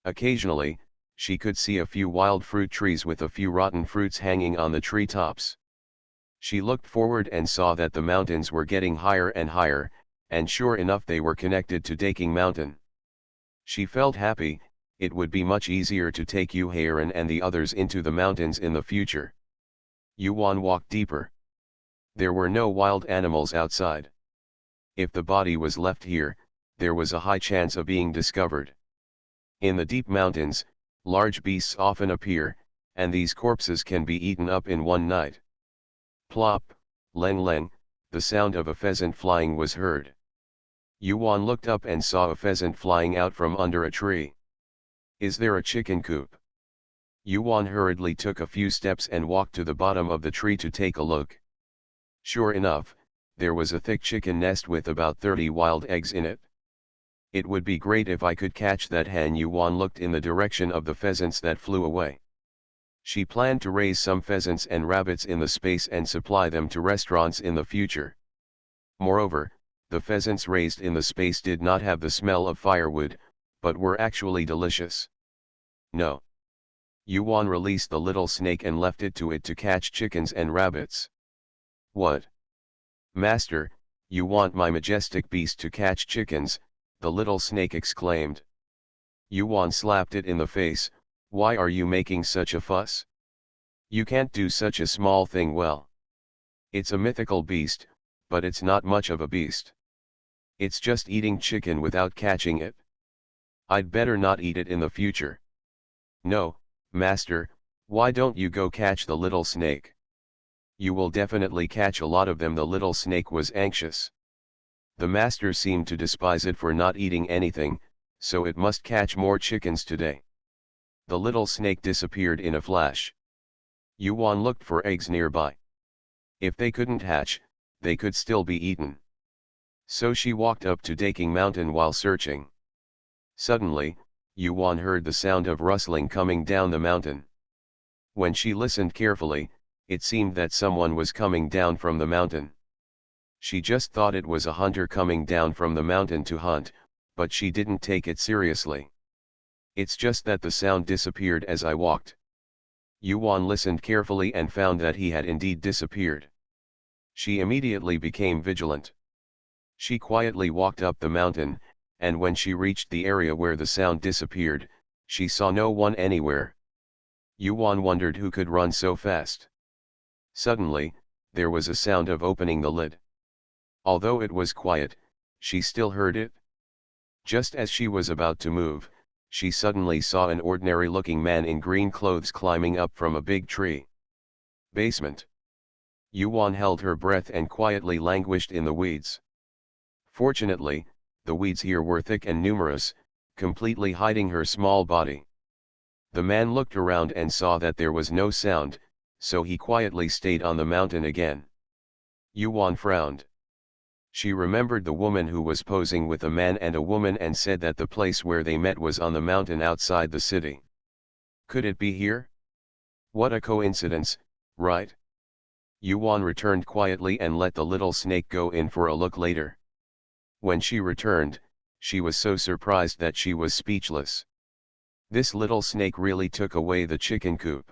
Speaker 1: Occasionally, she could see a few wild fruit trees with a few rotten fruits hanging on the tree tops. She looked forward and saw that the mountains were getting higher and higher, and sure enough they were connected to Daking Mountain. She felt happy. It would be much easier to take Yu Heiran and the others into the mountains in the future. Yuan walked deeper. There were no wild animals outside. If the body was left here, there was a high chance of being discovered. In the deep mountains, large beasts often appear, and these corpses can be eaten up in one night. Plop, leng leng, the sound of a pheasant flying was heard. Yuan looked up and saw a pheasant flying out from under a tree. Is there a chicken coop? Yuan hurriedly took a few steps and walked to the bottom of the tree to take a look. Sure enough, there was a thick chicken nest with about 30 wild eggs in it. It would be great if I could catch that hen. Yuan looked in the direction of the pheasants that flew away. She planned to raise some pheasants and rabbits in the space and supply them to restaurants in the future. Moreover, the pheasants raised in the space did not have the smell of firewood, but were actually delicious. No. Yuan released the little snake and left it to catch chickens and rabbits. What? Master, you want my majestic beast to catch chickens, the little snake exclaimed. Yuan slapped it in the face. Why are you making such a fuss? You can't do such a small thing well. It's a mythical beast, but it's not much of a beast. It's just eating chicken without catching it. I'd better not eat it in the future. No, master, why don't you go catch the little snake? You will definitely catch a lot of them. The little snake was anxious. The master seemed to despise it for not eating anything, so it must catch more chickens today. The little snake disappeared in a flash. Yuan looked for eggs nearby. If they couldn't hatch, they could still be eaten. So she walked up to Daking Mountain while searching. Suddenly, Yuan heard the sound of rustling coming down the mountain. When she listened carefully, it seemed that someone was coming down from the mountain. She just thought it was a hunter coming down from the mountain to hunt, but she didn't take it seriously. It's just that the sound disappeared as I walked. Yuan listened carefully and found that he had indeed disappeared. She immediately became vigilant. She quietly walked up the mountain, and when she reached the area where the sound disappeared, she saw no one anywhere. Yuan wondered who could run so fast. Suddenly, there was a sound of opening the lid. Although it was quiet, she still heard it. Just as she was about to move, she suddenly saw an ordinary-looking man in green clothes climbing up from a big tree. Basement. Yuan held her breath and quietly languished in the weeds. Fortunately, the weeds here were thick and numerous, completely hiding her small body. The man looked around and saw that there was no sound, so he quietly stayed on the mountain again. Yuan frowned. She remembered the woman who was posing with a man and a woman and said that the place where they met was on the mountain outside the city. Could it be here? What a coincidence, right? Yuan returned quietly and let the little snake go in for a look later. When she returned, she was so surprised that she was speechless. This little snake really took away the chicken coop.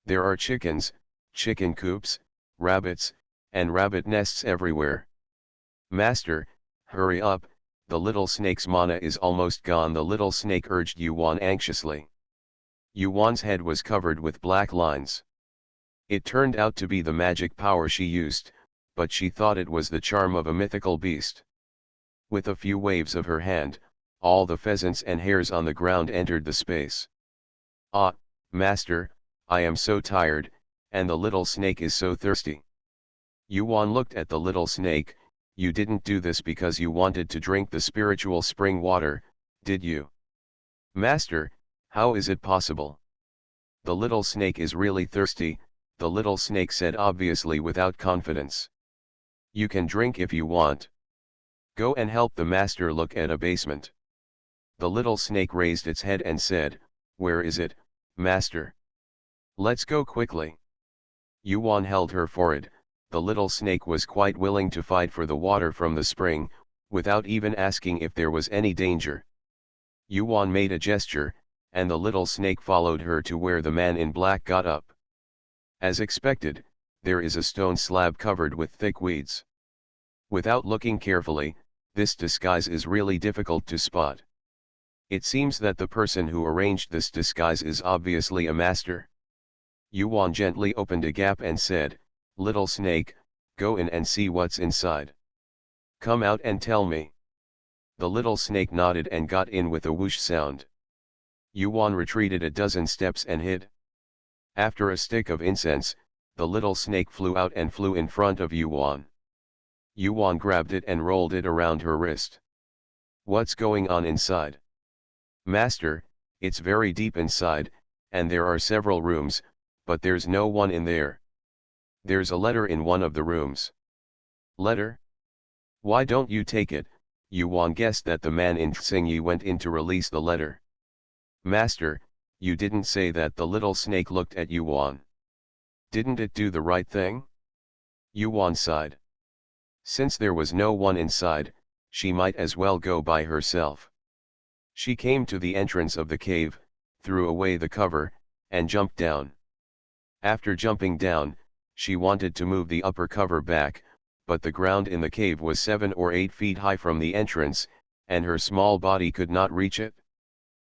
Speaker 1: There are chickens, chicken coops, rabbits, and rabbit nests everywhere. Master, hurry up, the little snake's mana is almost gone. The little snake urged Yuan anxiously. Yuan's head was covered with black lines. It turned out to be the magic power she used, but she thought it was the charm of a mythical beast. With a few waves of her hand, all the pheasants and hares on the ground entered the space. Ah, master, I am so tired, and the little snake is so thirsty. Yuan looked at the little snake. You didn't do this because you wanted to drink the spiritual spring water, did you? Master, how is it possible? The little snake is really thirsty, the little snake said obviously without confidence. You can drink if you want. Go and help the master. Look at a basement. The little snake raised its head and said, where is it, master? Let's go quickly. Yuan held her forehead. The little snake was quite willing to fight for the water from the spring, without even asking if there was any danger. Yuan made a gesture, and the little snake followed her to where the man in black got up. As expected, there is a stone slab covered with thick weeds. Without looking carefully, This disguise is really difficult to spot. It seems that the person who arranged this disguise is obviously a master. Yuan gently opened a gap and said, "Little snake, go in and see what's inside. Come out and tell me." The little snake nodded and got in with a whoosh sound. Yuan retreated a dozen steps and hid. After a stick of incense, the little snake flew out and flew in front of Yuan. Yuan grabbed it and rolled it around her wrist. "What's going on inside?" "Master, it's very deep inside, and there are several rooms, but there's no one in there. There's a letter in one of the rooms." "Letter? Why don't you take it?" Yuan guessed that the man in Xingyi went in to release the letter. "Master, you didn't say that." The little snake looked at Yuan. "Didn't it do the right thing?" Yuan sighed. Since there was no one inside, she might as well go by herself. She came to the entrance of the cave, threw away the cover, and jumped down. After jumping down, she wanted to move the upper cover back, but the ground in the cave was 7 or 8 feet high from the entrance, and her small body could not reach it.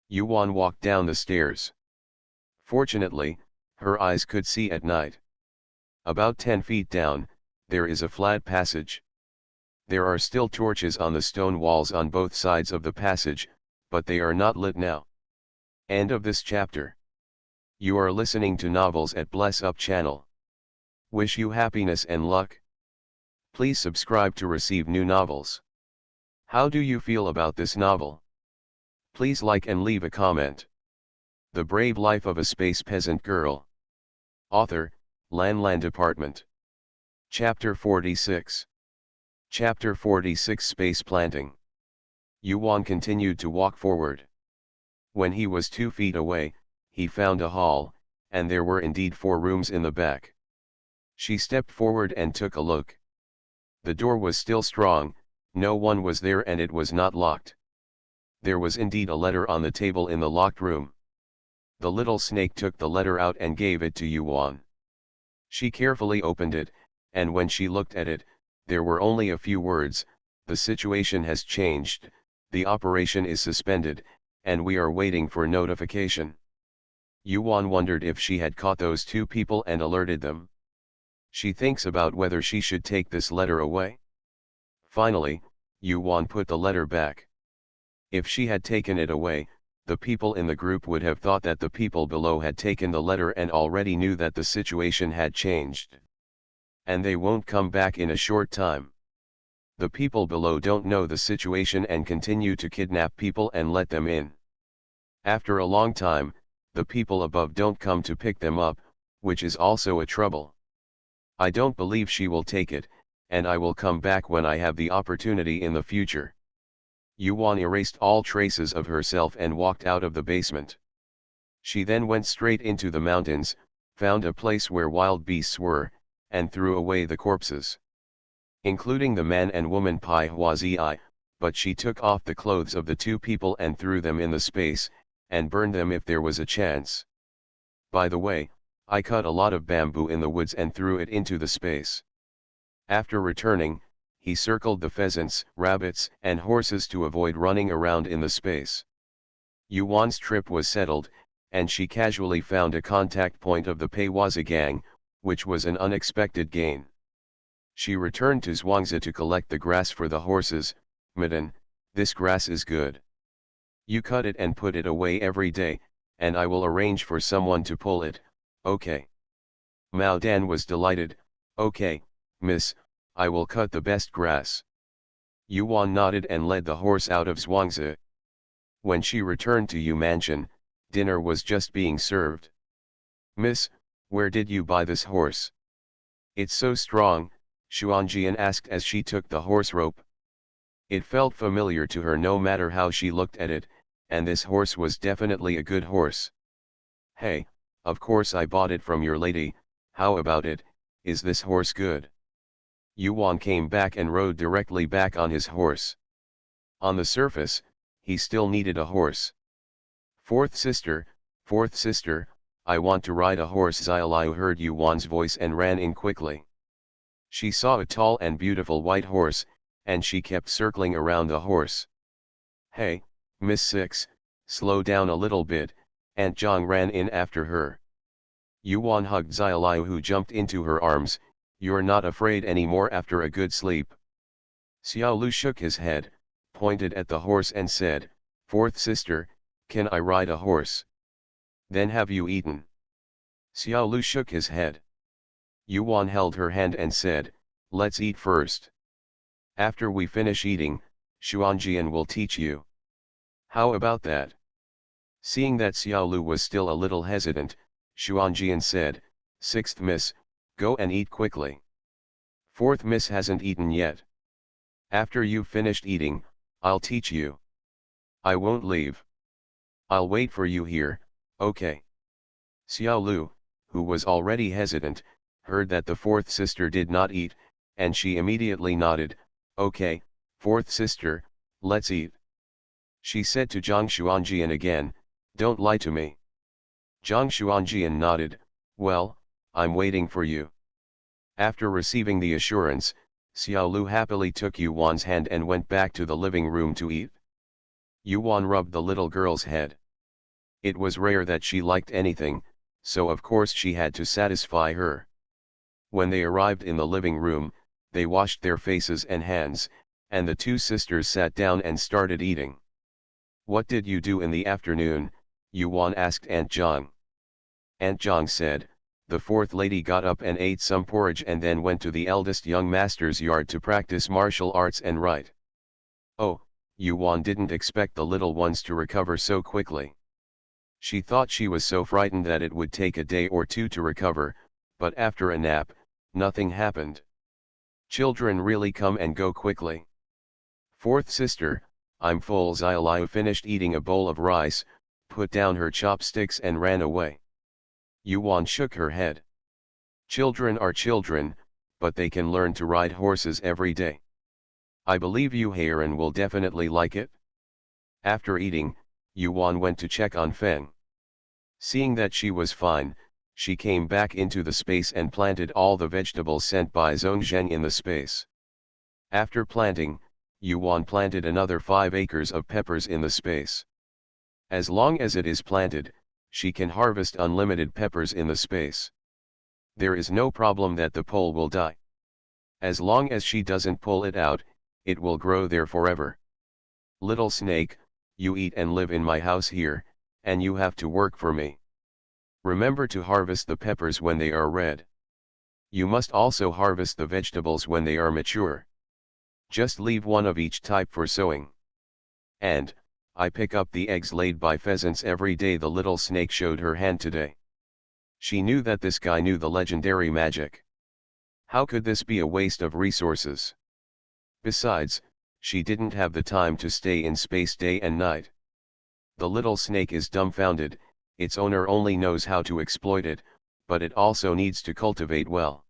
Speaker 1: Yuan walked down the stairs. Fortunately, her eyes could see at night. About 10 feet down, there is a flat passage. There are still torches on the stone walls on both sides of the passage, but they are not lit now. End of this chapter. You are listening to Novels at Bless Up channel. Wish you happiness and luck. Please subscribe to receive new novels. How do you feel about this novel? Please like and leave a comment. The Brave Life of a Space Peasant Girl. Author, Lan Department. Chapter 46. Chapter 46 Space Planting. Yuan continued to walk forward. When he was 2 feet away, he found a hall, and there were indeed 4 rooms in the back. She stepped forward and took a look. The door was still strong, no one was there and it was not locked. There was indeed a letter on the table in the locked room. The little snake took the letter out and gave it to Yuan. She carefully opened it, and when she looked at it, there were only a few words: "The situation has changed, the operation is suspended, and we are waiting for notification." Yuan wondered if she had caught those 2 people and alerted them. She thinks about whether she should take this letter away. Finally, Yuan put the letter back. If she had taken it away, the people in the group would have thought that the people below had taken the letter and already knew that the situation had changed. And they won't come back in a short time. The people below don't know the situation and continue to kidnap people and let them in. After a long time, the people above don't come to pick them up, which is also a trouble. I don't believe she will take it, and I will come back when I have the opportunity in the future. Yuan erased all traces of herself and walked out of the basement. She then went straight into the mountains, found a place where wild beasts were, and threw away the corpses. Including the man and woman Pai Huazi, but she took off the clothes of the 2 people and threw them in the space, and burned them if there was a chance. By the way, I cut a lot of bamboo in the woods and threw it into the space. After returning, he circled the pheasants, rabbits, and horses to avoid running around in the space. Yuan's trip was settled, and she casually found a contact point of the Peiwazi gang, which was an unexpected gain. She returned to Zhuangzi to collect the grass for the horses. "Madame, this grass is good. You cut it and put it away every day, and I will arrange for someone to pull it, okay?" Mao Dan was delighted. "Okay, miss, I will cut the best grass." Yuan nodded and led the horse out of Zhuangzi. When she returned to Yu Mansion, dinner was just being served. "Miss, where did you buy this horse?" "It's so strong," Xuanjian asked as she took the horse rope. It felt familiar to her no matter how she looked at it, and this horse was definitely a good horse. "Hey, of course I bought it from your lady. How about it, is this horse good?" Yuan came back and rode directly back on his horse. On the surface, he still needed a horse. Fourth sister, I want to ride a horse." Xiaoliu heard Yuan's voice and ran in quickly. She saw a tall and beautiful white horse, and she kept circling around the horse. "Hey, Miss Six, slow down a little bit," Aunt Zhang ran in after her. Yuan hugged Xiaoliu, who jumped into her arms. "You're not afraid anymore after a good sleep?" Xiaolu shook his head, pointed at the horse and said, "Fourth sister, can I ride a horse?" "Then have you eaten?" Xiaolu shook his head. Yuan held her hand and said, "Let's eat first. After we finish eating, Xuanjian will teach you." "How about that?" Seeing that Xiaolu was still a little hesitant, Xuanjian said, "Sixth miss, go and eat quickly. Fourth miss hasn't eaten yet. After you've finished eating, I'll teach you. I won't leave. I'll wait for you here, okay?" Xiaolu, who was already hesitant, heard that the fourth sister did not eat, and she immediately nodded, "Okay, fourth sister, let's eat." She said to Zhang Xuanjian again, "Don't lie to me." Zhang Xuanjian nodded, "Well, I'm waiting for you." After receiving the assurance, Xiaolu happily took Yuan's hand and went back to the living room to eat. Yuan rubbed the little girl's head. It was rare that she liked anything, so of course she had to satisfy her. When they arrived in the living room, they washed their faces and hands, and the two sisters sat down and started eating. "What did you do in the afternoon?" Yuan asked Aunt Zhang. Aunt Zhang said, "The fourth lady got up and ate some porridge and then went to the eldest young master's yard to practice martial arts and write." Oh, Yuan didn't expect the little ones to recover so quickly. She thought she was so frightened that it would take a day or two to recover, but after a nap, nothing happened. Children really come and go quickly. "Fourth sister, I'm full." Xiaoliu finished eating a bowl of rice, put down her chopsticks and ran away. Yuan shook her head. "Children are children, but they can learn to ride horses every day. I believe Yu Heiran will definitely like it." After eating, Yuan went to check on Feng. Seeing that she was fine, she came back into the space and planted all the vegetables sent by Zhongzheng in the space. After planting, Yuan planted another 5 acres of peppers in the space. As long as it is planted, she can harvest unlimited peppers in the space. There is no problem that the pole will die. As long as she doesn't pull it out, it will grow there forever. "Little snake, you eat and live in my house here, and you have to work for me. Remember to harvest the peppers when they are red. You must also harvest the vegetables when they are mature. Just leave one of each type for sowing. And, I pick up the eggs laid by pheasants every day." The little snake showed her hand today. She knew that this guy knew the legendary magic. How could this be a waste of resources? Besides, she didn't have the time to stay in space day and night. The little snake is dumbfounded. Its owner only knows how to exploit it, but it also needs to cultivate well.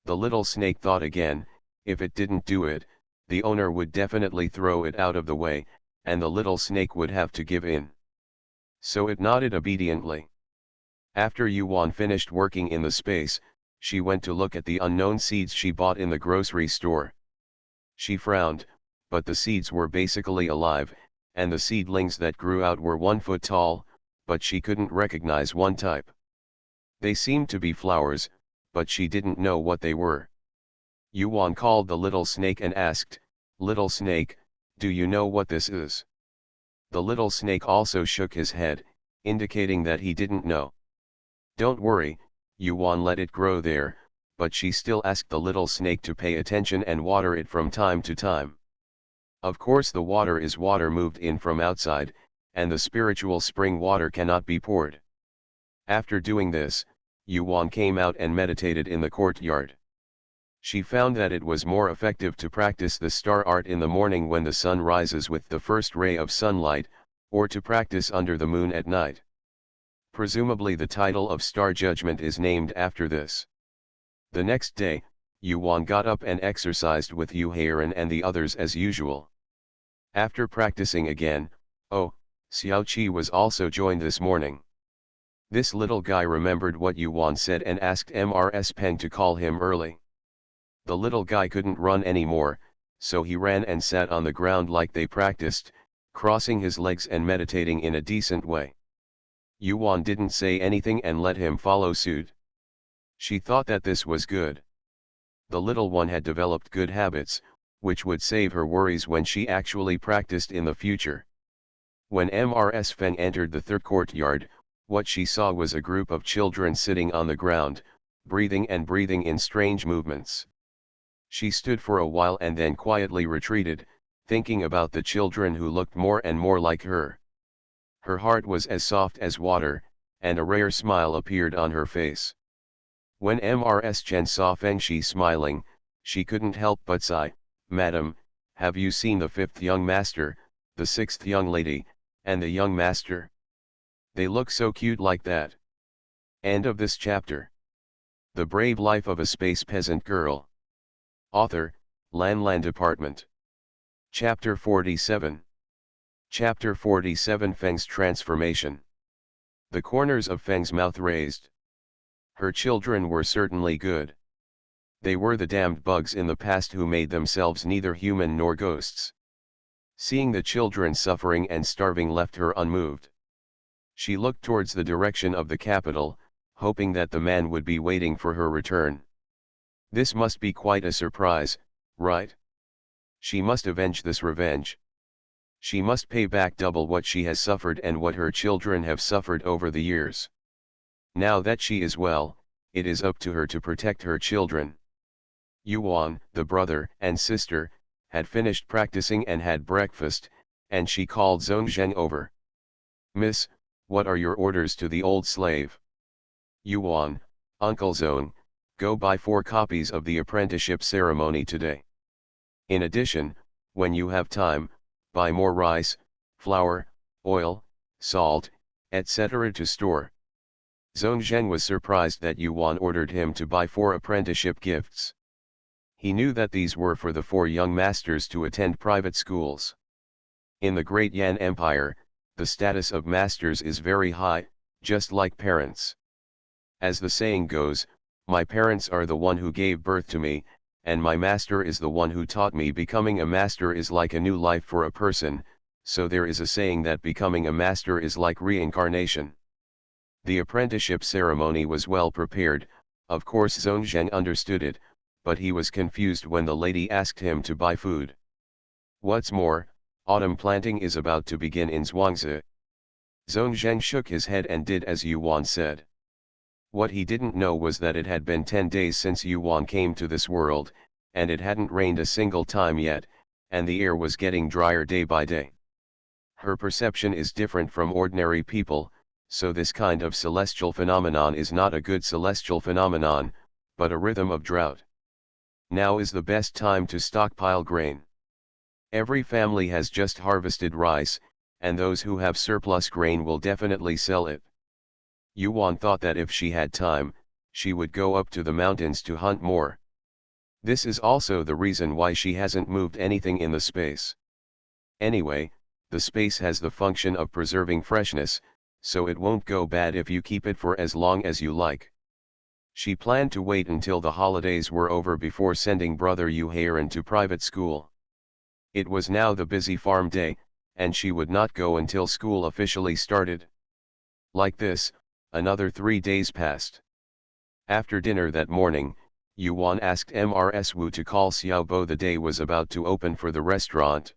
Speaker 1: The little snake thought again, if it didn't do it, the owner would definitely throw it out of the way, and the little snake would have to give in. So it nodded obediently. After Yuan finished working in the space, she went to look at the unknown seeds she bought in the grocery store. She frowned, but the seeds were basically alive, and the seedlings that grew out were 1 foot tall, but she couldn't recognize one type. They seemed to be flowers, but she didn't know what they were. Yuan called the little snake and asked, "Little snake, do you know what this is?" The little snake also shook his head, indicating that he didn't know. "Don't worry, Yuan let it grow there," but she still asked the little snake to pay attention and water it from time to time. Of course the water is water moved in from outside, and the spiritual spring water cannot be poured. After doing this, Yuan came out and meditated in the courtyard. She found that it was more effective to practice the star art in the morning when the sun rises with the first ray of sunlight, or to practice under the moon at night. Presumably the title of Star Judgment is named after this. The next day, Yuan got up and exercised with Yu Heiran and the others as usual. After practicing again, Xiao Qi was also joined this morning. This little guy remembered what Yuan said and asked Mrs. Peng to call him early. The little guy couldn't run anymore, so he ran and sat on the ground like they practiced, crossing his legs and meditating in a decent way. Yuan didn't say anything and let him follow suit. She thought that this was good. The little one had developed good habits, which would save her worries when she actually practiced in the future. When Mrs. Feng entered the third courtyard, what she saw was a group of children sitting on the ground, breathing in strange movements. She stood for a while and then quietly retreated, thinking about the children who looked more and more like her. Her heart was as soft as water, and a rare smile appeared on her face. When Mrs. Chen saw Feng Shi smiling, she couldn't help but sigh, "Madam, have you seen the fifth young master, the sixth young lady, and the young master? They look so cute like that." End of this chapter. The Brave Life of a Space Peasant Girl. Author, Lan Department. Chapter 47. Chapter 47, Feng's Transformation. The corners of Feng's mouth raised. Her children were certainly good. They were the damned bugs in the past who made themselves neither human nor ghosts. Seeing the children suffering and starving left her unmoved. She looked towards the direction of the capital, hoping that the man would be waiting for her return. This must be quite a surprise, right? She must avenge this revenge. She must pay back double what she has suffered and what her children have suffered over the years. Now that she is well, it is up to her to protect her children. Yuan, the brother and sister, had finished practicing and had breakfast, and she called Zhong Zheng over. "Miss, what are your orders to the old slave?" "Yuan, Uncle Zhong, go buy 4 copies of the apprenticeship ceremony today. In addition, when you have time, buy more rice, flour, oil, salt, etc. to store." Zhong Zheng was surprised that Yuan ordered him to buy 4 apprenticeship gifts. He knew that these were for the 4 young masters to attend private schools. In the Great Yan Empire, the status of masters is very high, just like parents. As the saying goes, my parents are the one who gave birth to me, and my master is the one who taught me. Becoming a master is like a new life for a person, so there is a saying that becoming a master is like reincarnation. The apprenticeship ceremony was well prepared. Of course Zhong Zheng understood it, but he was confused when the lady asked him to buy food. What's more, autumn planting is about to begin in Zhuangzi. Zhong Zheng shook his head and did as Yuan said. What he didn't know was that it had been 10 days since Yuan came to this world, and it hadn't rained a single time yet, and the air was getting drier day by day. Her perception is different from ordinary people, so this kind of celestial phenomenon is not a good celestial phenomenon, but a rhythm of drought. Now is the best time to stockpile grain. Every family has just harvested rice, and those who have surplus grain will definitely sell it. Yuan thought that if she had time, she would go up to the mountains to hunt more. This is also the reason why she hasn't moved anything in the space. Anyway, the space has the function of preserving freshness, so it won't go bad if you keep it for as long as you like. She planned to wait until the holidays were over before sending brother Yu Heiran to private school. It was now the busy farm day, and she would not go until school officially started. Like this, another 3 days passed. After dinner that morning, Yuan asked Mrs. Wu to call Xiaobo. The day was about to open for the restaurant.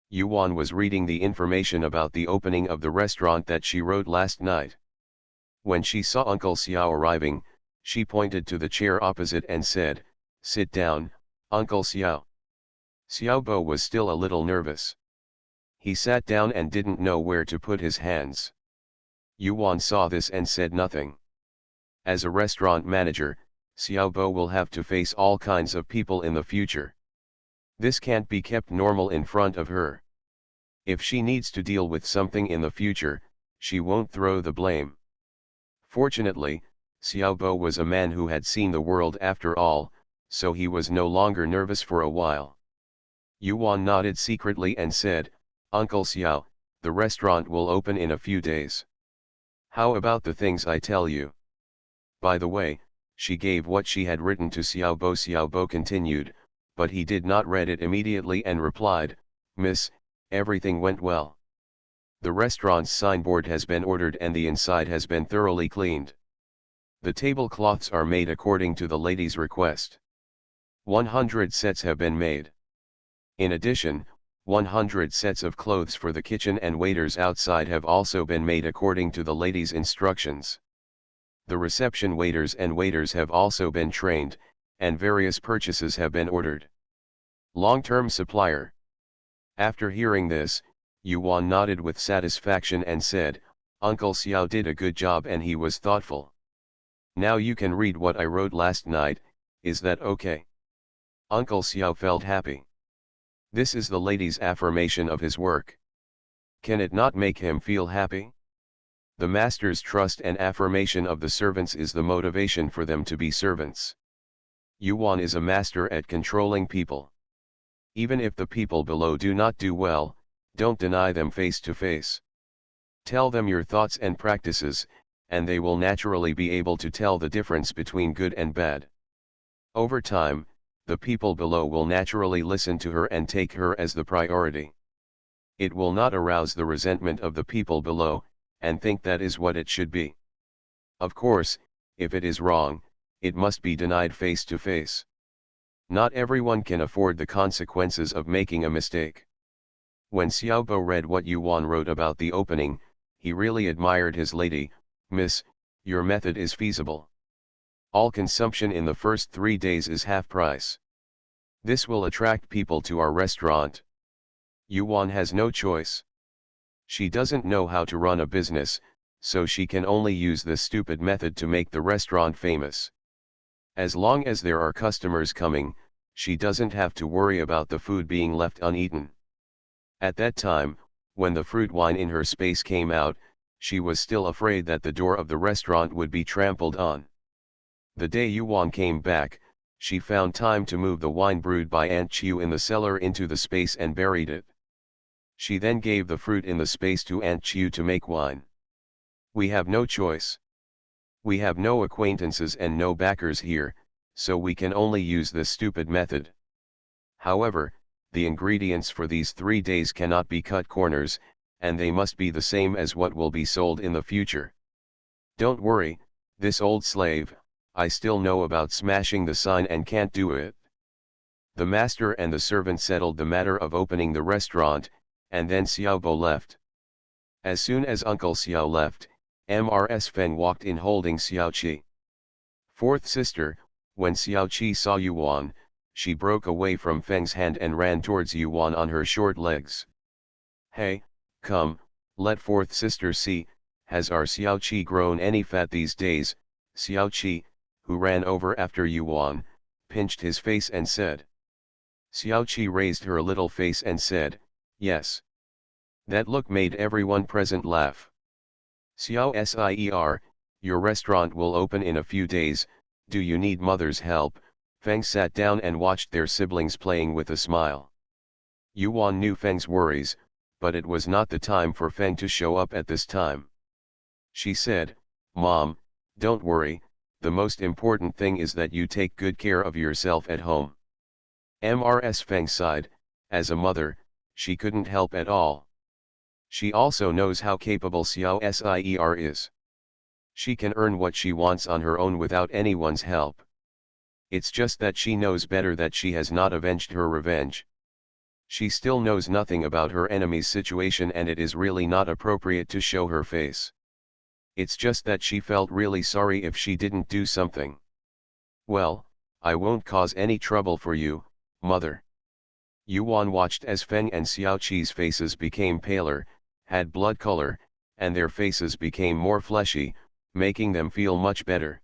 Speaker 1: Yuan was reading the information about the opening of the restaurant that she wrote last night. When she saw Uncle Xiao arriving, she pointed to the chair opposite and said, "Sit down, Uncle Xiao." Xiaobo was still a little nervous. He sat down and didn't know where to put his hands. Yuan saw this and said nothing. As a restaurant manager, Xiaobo will have to face all kinds of people in the future. This can't be kept normal in front of her. If she needs to deal with something in the future, she won't throw the blame. Fortunately, Xiaobo was a man who had seen the world after all, so he was no longer nervous for a while. Yuan nodded secretly and said, "Uncle Xiao, the restaurant will open in a few days. How about the things I tell you?" By the way, she gave what she had written to Xiaobo. Xiaobo continued, but he did not read it immediately and replied, "Miss, everything went well. The restaurant's signboard has been ordered and the inside has been thoroughly cleaned. The tablecloths are made according to the lady's request. 100 sets have been made. In addition, 100 sets of clothes for the kitchen and waiters outside have also been made according to the lady's instructions. The reception waiters and waiters have also been trained, and various purchases have been ordered. Long-term supplier." After hearing this, Yuan nodded with satisfaction and said, "Uncle Xiao did a good job and he was thoughtful. Now you can read what I wrote last night, is that okay?" Uncle Xiao felt happy. This is the lady's affirmation of his work. Can it not make him feel happy? The master's trust and affirmation of the servants is the motivation for them to be servants. Yuan is a master at controlling people. Even if the people below do not do well, don't deny them face to face. Tell them your thoughts and practices, and they will naturally be able to tell the difference between good and bad. Over time, the people below will naturally listen to her and take her as the priority. It will not arouse the resentment of the people below, and think that is what it should be. Of course, if it is wrong, it must be denied face to face. Not everyone can afford the consequences of making a mistake. When Xiaobo read what Yuan wrote about the opening, he really admired his lady. "Miss, your method is feasible. All consumption in the first 3 days is half price. This will attract people to our restaurant." Yuan has no choice. She doesn't know how to run a business, so she can only use this stupid method to make the restaurant famous. As long as there are customers coming, she doesn't have to worry about the food being left uneaten. At that time, when the fruit wine in her space came out, she was still afraid that the door of the restaurant would be trampled on. The day Yuan came back, she found time to move the wine brewed by Aunt Chiu in the cellar into the space and buried it. She then gave the fruit in the space to Aunt Chiu to make wine. We have no choice. We have no acquaintances and no backers here, so we can only use this stupid method. However, the ingredients for these 3 days cannot be cut corners, and they must be the same as what will be sold in the future. Don't worry, this old slave, I still know about smashing the sign and can't do it. The master and the servant settled the matter of opening the restaurant, and then Xiaobo left. As soon as Uncle Xiao left, Mrs. Feng walked in holding Xiao Qi. Fourth sister, when Xiao Qi saw Yuan, she broke away from Feng's hand and ran towards Yuan on her short legs. "Hey, come, let fourth sister see, has our Xiao Qi grown any fat these days?" Xiao Qi, who ran over after Yuan, pinched his face and said. Xiao Qi raised her little face and said, "Yes." That look made everyone present laugh. "Xiao Sier, your restaurant will open in a few days, do you need mother's help?" Feng sat down and watched their siblings playing with a smile. Yuan knew Feng's worries, but it was not the time for Feng to show up at this time. She said, "Mom, don't worry, the most important thing is that you take good care of yourself at home." Mrs. Feng sighed. As a mother, she couldn't help at all. She also knows how capable Xiao Sier is. She can earn what she wants on her own without anyone's help. It's just that she knows better that she has not avenged her revenge. She still knows nothing about her enemy's situation and it is really not appropriate to show her face. It's just that she felt really sorry if she didn't do something. "Well, I won't cause any trouble for you, mother." Yuan watched as Feng and Xiao Qi's faces became paler, had blood color, and their faces became more fleshy, making them feel much better.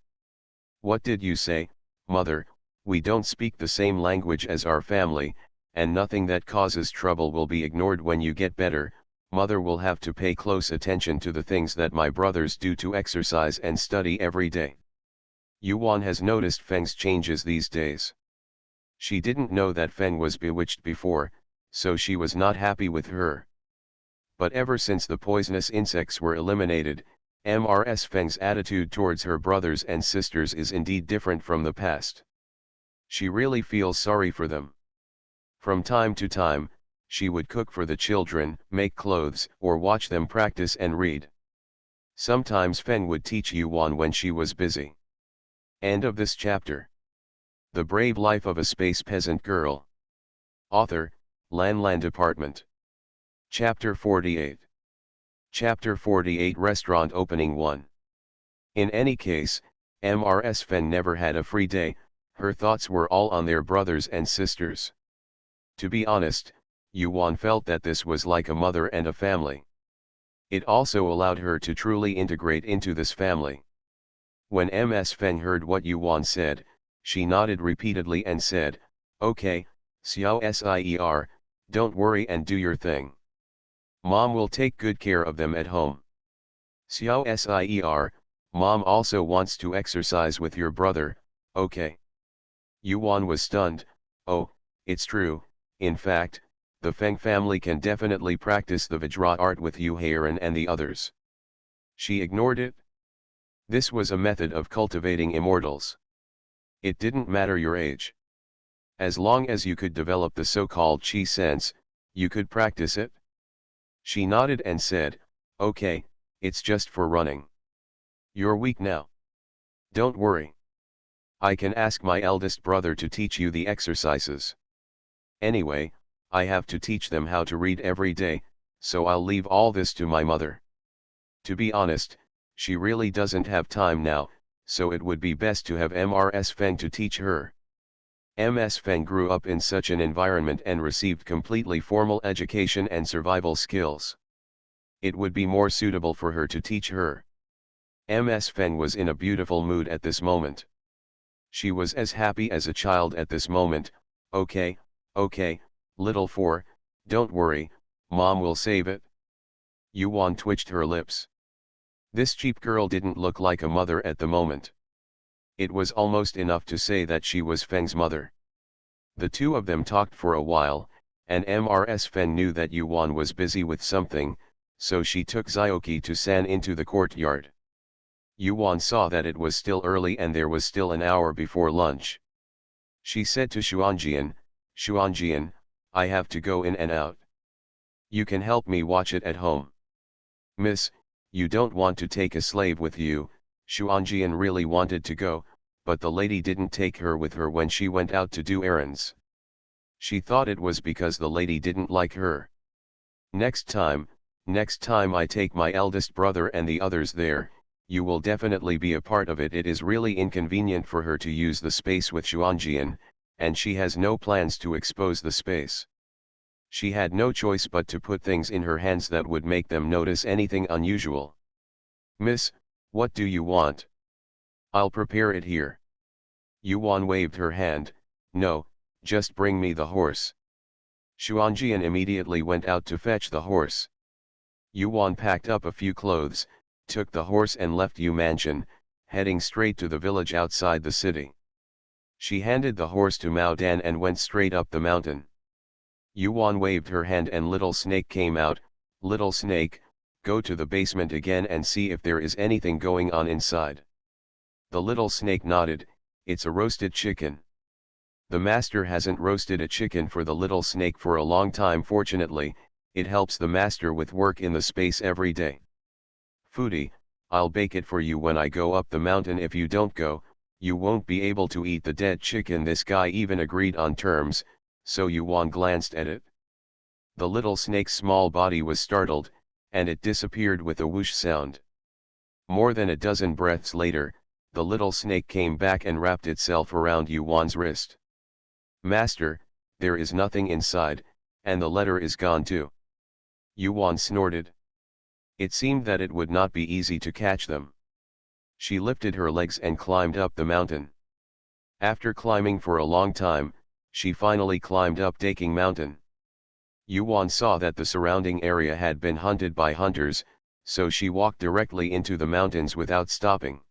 Speaker 1: "What did you say, mother? We don't speak the same language as our family, and nothing that causes trouble will be ignored when you get better. Mother will have to pay close attention to the things that my brothers do to exercise and study every day." Yuan has noticed Feng's changes these days. She didn't know that Feng was bewitched before, so she was not happy with her. But ever since the poisonous insects were eliminated, Mrs. Feng's attitude towards her brothers and sisters is indeed different from the past. She really feels sorry for them. From time to time, she would cook for the children, make clothes, or watch them practice and read. Sometimes Feng would teach Yuan when she was busy. End of this chapter. The Brave Life of a Space Peasant Girl. Author, Lan Department. Chapter 48. Chapter 48 Restaurant Opening 1. In any case, Ms. Feng never had a free day, her thoughts were all on their brothers and sisters. To be honest, Yuan felt that this was like a mother and a family. It also allowed her to truly integrate into this family. When Ms. Feng heard what Yuan said, she nodded repeatedly and said, "Okay, Xiao Sier, don't worry and do your thing. Mom will take good care of them at home." "Xiao Sier, Mom also wants to exercise with your brother, okay?" Yuan was stunned. "Oh, it's true, in fact, the Feng family can definitely practice the Vajra art with Yu Heiran and the others." She ignored it. This was a method of cultivating immortals. It didn't matter your age. As long as you could develop the so-called chi sense, you could practice it. She nodded and said, "Okay, it's just for running. You're weak now. Don't worry. I can ask my eldest brother to teach you the exercises. Anyway, I have to teach them how to read every day, so I'll leave all this to my mother. To be honest, she really doesn't have time now, so it would be best to have Ms. Feng to teach her." Ms. Feng grew up in such an environment and received completely formal education and survival skills. It would be more suitable for her to teach her. Ms. Feng was in a beautiful mood at this moment. She was as happy as a child at this moment. Okay, little four, don't worry, Mom will save it." Yuan twitched her lips. This cheap girl didn't look like a mother at the moment. It was almost enough to say that she was Feng's mother. The two of them talked for a while, and Ms. Feng knew that Yuan was busy with something, so she took Zioki to San into the courtyard. Yuan saw that it was still early and there was still an hour before lunch. She said to Xuanjian, "I have to go in and out. You can help me watch it at home." "Miss, you don't want to take a slave with you." Xuanjian really wanted to go, but the lady didn't take her with her when she went out to do errands. She thought it was because the lady didn't like her. Next time I take my eldest brother and the others there, you will definitely be a part of it." It is really inconvenient for her to use the space with Xuanjian, and she has no plans to expose the space. She had no choice but to put things in her hands that would make them notice anything unusual. "Miss, what do you want?" "I'll prepare it here." Yuan waved her hand. "No, just bring me the horse." Xuanjian immediately went out to fetch the horse. Yuan packed up a few clothes, took the horse and left Yu Mansion, heading straight to the village outside the city. She handed the horse to Mao Dan and went straight up the mountain. Yuan waved her hand and Little Snake came out. "Little Snake, go to the basement again and see if there is anything going on inside." The little snake nodded. "It's a roasted chicken." The master hasn't roasted a chicken for the little snake for a long time. Fortunately, it helps the master with work in the space every day. "Foodie, I'll bake it for you when I go up the mountain. If you don't go, you won't be able to eat the dead chicken." This guy even agreed on terms, so Yuan glanced at it. The little snake's small body was startled, and it disappeared with a whoosh sound. More than a dozen breaths later, the little snake came back and wrapped itself around Yuan's wrist. "Master, there is nothing inside, and the letter is gone too." Yuan snorted. It seemed that it would not be easy to catch them. She lifted her legs and climbed up the mountain. After climbing for a long time, she finally climbed up Daking Mountain. Yuan saw that the surrounding area had been hunted by hunters, so she walked directly into the mountains without stopping.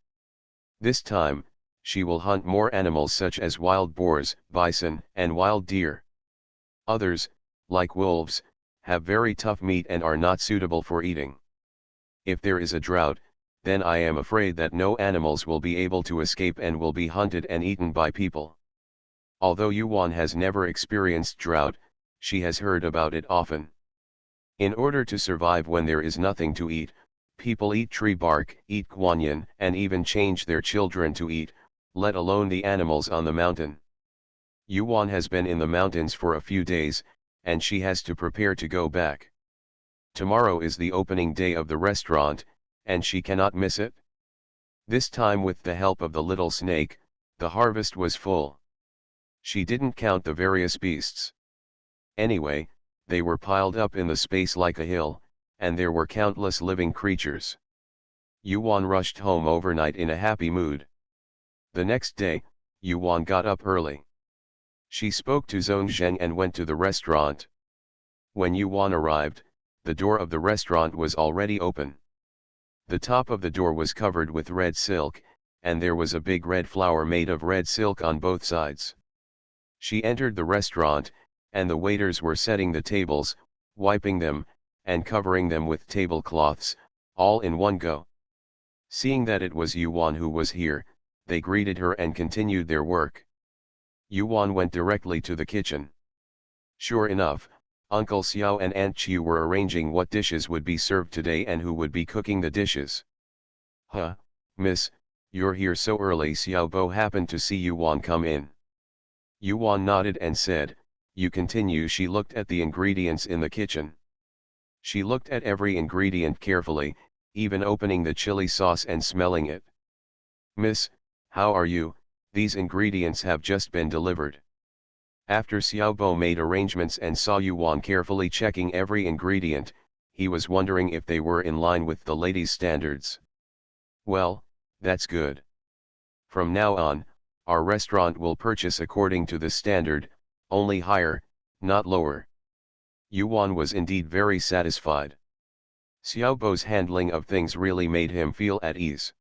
Speaker 1: This time, she will hunt more animals such as wild boars, bison, and wild deer. Others, like wolves, have very tough meat and are not suitable for eating. If there is a drought, then I am afraid that no animals will be able to escape and will be hunted and eaten by people. Although Yuan has never experienced drought, she has heard about it often. In order to survive when there is nothing to eat, people eat tree bark, eat guanyin, and even change their children to eat, let alone the animals on the mountain. Yuan has been in the mountains for a few days, and she has to prepare to go back. Tomorrow is the opening day of the restaurant, and she cannot miss it. This time, with the help of the little snake, the harvest was full. She didn't count the various beasts. Anyway, they were piled up in the space like a hill, and there were countless living creatures. Yuan rushed home overnight in a happy mood. The next day, Yuan got up early. She spoke to Zhong Zheng and went to the restaurant. When Yuan arrived, the door of the restaurant was already open. The top of the door was covered with red silk, and there was a big red flower made of red silk on both sides. She entered the restaurant, and the waiters were setting the tables, wiping them, and covering them with tablecloths, all in one go. Seeing that it was Yuan who was here, they greeted her and continued their work. Yuan went directly to the kitchen. Sure enough, Uncle Xiao and Aunt Chu were arranging what dishes would be served today and who would be cooking the dishes. Huh, miss, you're here so early. Xiao Bo happened to see Yuan come in. Yuan nodded and said, "You continue." She looked at the ingredients in the kitchen. She looked at every ingredient carefully, even opening the chili sauce and smelling it. "Miss, how are you? These ingredients have just been delivered." After Xiaobo made arrangements and saw Yuan carefully checking every ingredient, he was wondering if they were in line with the lady's standards. "Well, that's good. From now on, our restaurant will purchase according to the standard, only higher, not lower." Yuan was indeed very satisfied. Xiaobo's handling of things really made him feel at ease.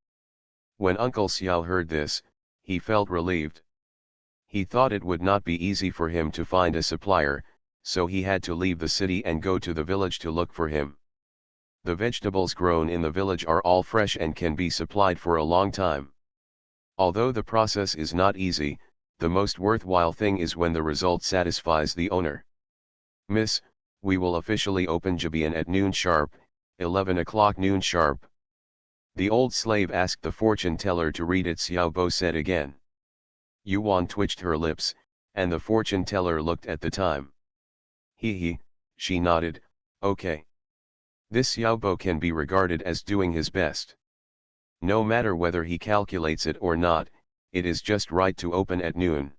Speaker 1: When Uncle Xiao heard this, he felt relieved. He thought it would not be easy for him to find a supplier, so he had to leave the city and go to the village to look for him. The vegetables grown in the village are all fresh and can be supplied for a long time. Although the process is not easy, the most worthwhile thing is when the result satisfies the owner. "Miss, we will officially open Jibian at noon sharp, 11 o'clock noon sharp." The old slave asked the fortune teller to read it. Xiaobo said again. Yuan twitched her lips, and the fortune teller looked at the time. He, she nodded, "Okay." This Xiaobo can be regarded as doing his best. No matter whether he calculates it or not, it is just right to open at noon.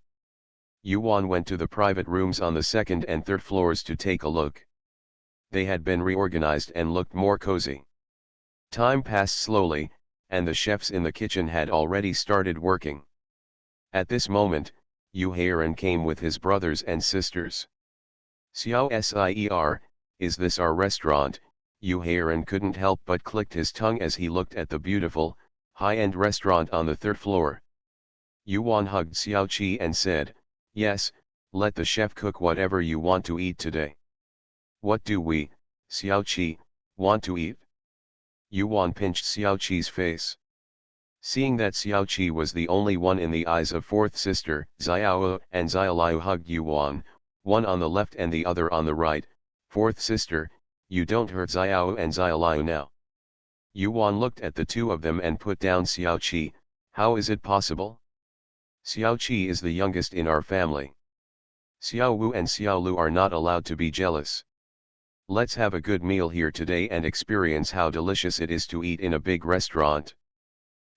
Speaker 1: Yuan went to the private rooms on the second and third floors to take a look. They had been reorganized and looked more cozy. Time passed slowly, and the chefs in the kitchen had already started working. At this moment, Yu Heiran came with his brothers and sisters. "Xiao Sier, is this our restaurant?" Yu Heiran couldn't help but clicked his tongue as he looked at the beautiful, high-end restaurant on the third floor. Yuan hugged Xiao Qi and said, "Yes, let the chef cook whatever you want to eat today." "What do we, Xiao Qi, want to eat?" Yuan pinched Xiao Qi's face. Seeing that Xiao Qi was the only one in the eyes of fourth sister, Xiao and Xiaoliu hugged Yuan, one on the left and the other on the right. "Fourth sister, you don't hurt Xiao and Xiaoliu now." Yuan looked at the two of them and put down Xiao Qi. "How is it possible? Xiao Qi is the youngest in our family. Xiao Wu and Xiao Lu are not allowed to be jealous. Let's have a good meal here today and experience how delicious it is to eat in a big restaurant."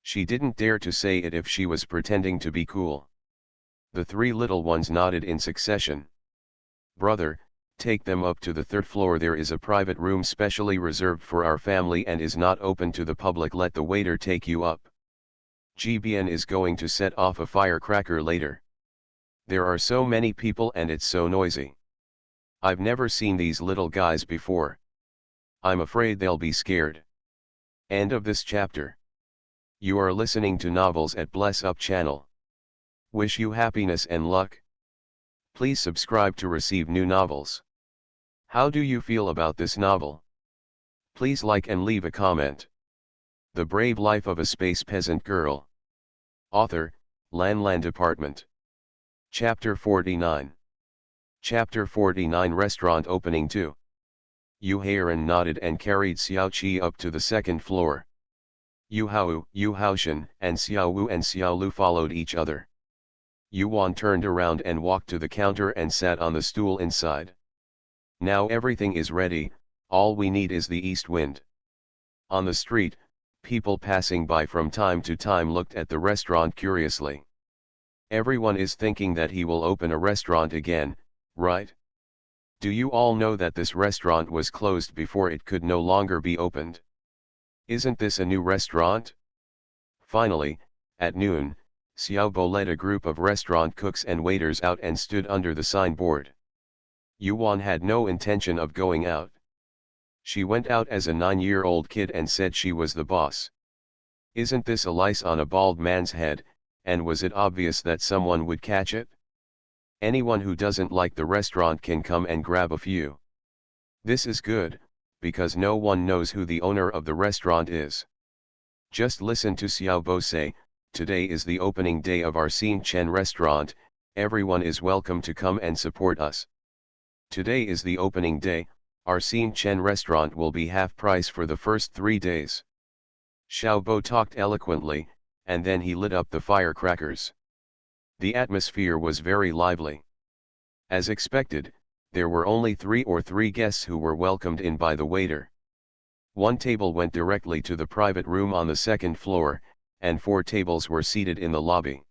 Speaker 1: She didn't dare to say it if she was pretending to be cool. The three little ones nodded in succession. "Brother, take them up to the third floor. There is a private room specially reserved for our family and is not open to the public. Let the waiter take you up. Jibian is going to set off a firecracker later. There are so many people and it's so noisy. I've never seen these little guys before. I'm afraid they'll be scared." End of this chapter. You are listening to Novels at Bless Up channel. Wish you happiness and luck. Please subscribe to receive new novels. How do you feel about this novel? Please like and leave a comment. The Brave Life of a Space Peasant Girl. Author, Lan Department. Chapter 49. Chapter 49 Restaurant Opening 2. Yu Hairan nodded and carried Xiao Qi up to the second floor. Yu Hao, Yu Haoshan, and Xiao Wu and Xiao Lu followed each other. Yu Wan turned around and walked to the counter and sat on the stool inside. Now everything is ready, all we need is the east wind. On the street, people passing by from time to time looked at the restaurant curiously. Everyone is thinking that he will open a restaurant again, right? Do you all know that this restaurant was closed before it could no longer be opened? Isn't this a new restaurant? Finally, at noon, Xiaobo led a group of restaurant cooks and waiters out and stood under the signboard. Yuan had no intention of going out. She went out as a 9-year-old kid and said she was the boss. Isn't this a lice on a bald man's head, and was it obvious that someone would catch it? Anyone who doesn't like the restaurant can come and grab a few. This is good, because no one knows who the owner of the restaurant is. Just listen to Xiaobo say, today is the opening day of our Xin Chen restaurant, everyone is welcome to come and support us. Today is the opening day, our Xin Chen restaurant will be half price for the first 3 days. Xiaobo talked eloquently, and then he lit up the firecrackers. The atmosphere was very lively. As expected, there were only 3 guests who were welcomed in by the waiter. One table went directly to the private room on the second floor, and 4 tables were seated in the lobby.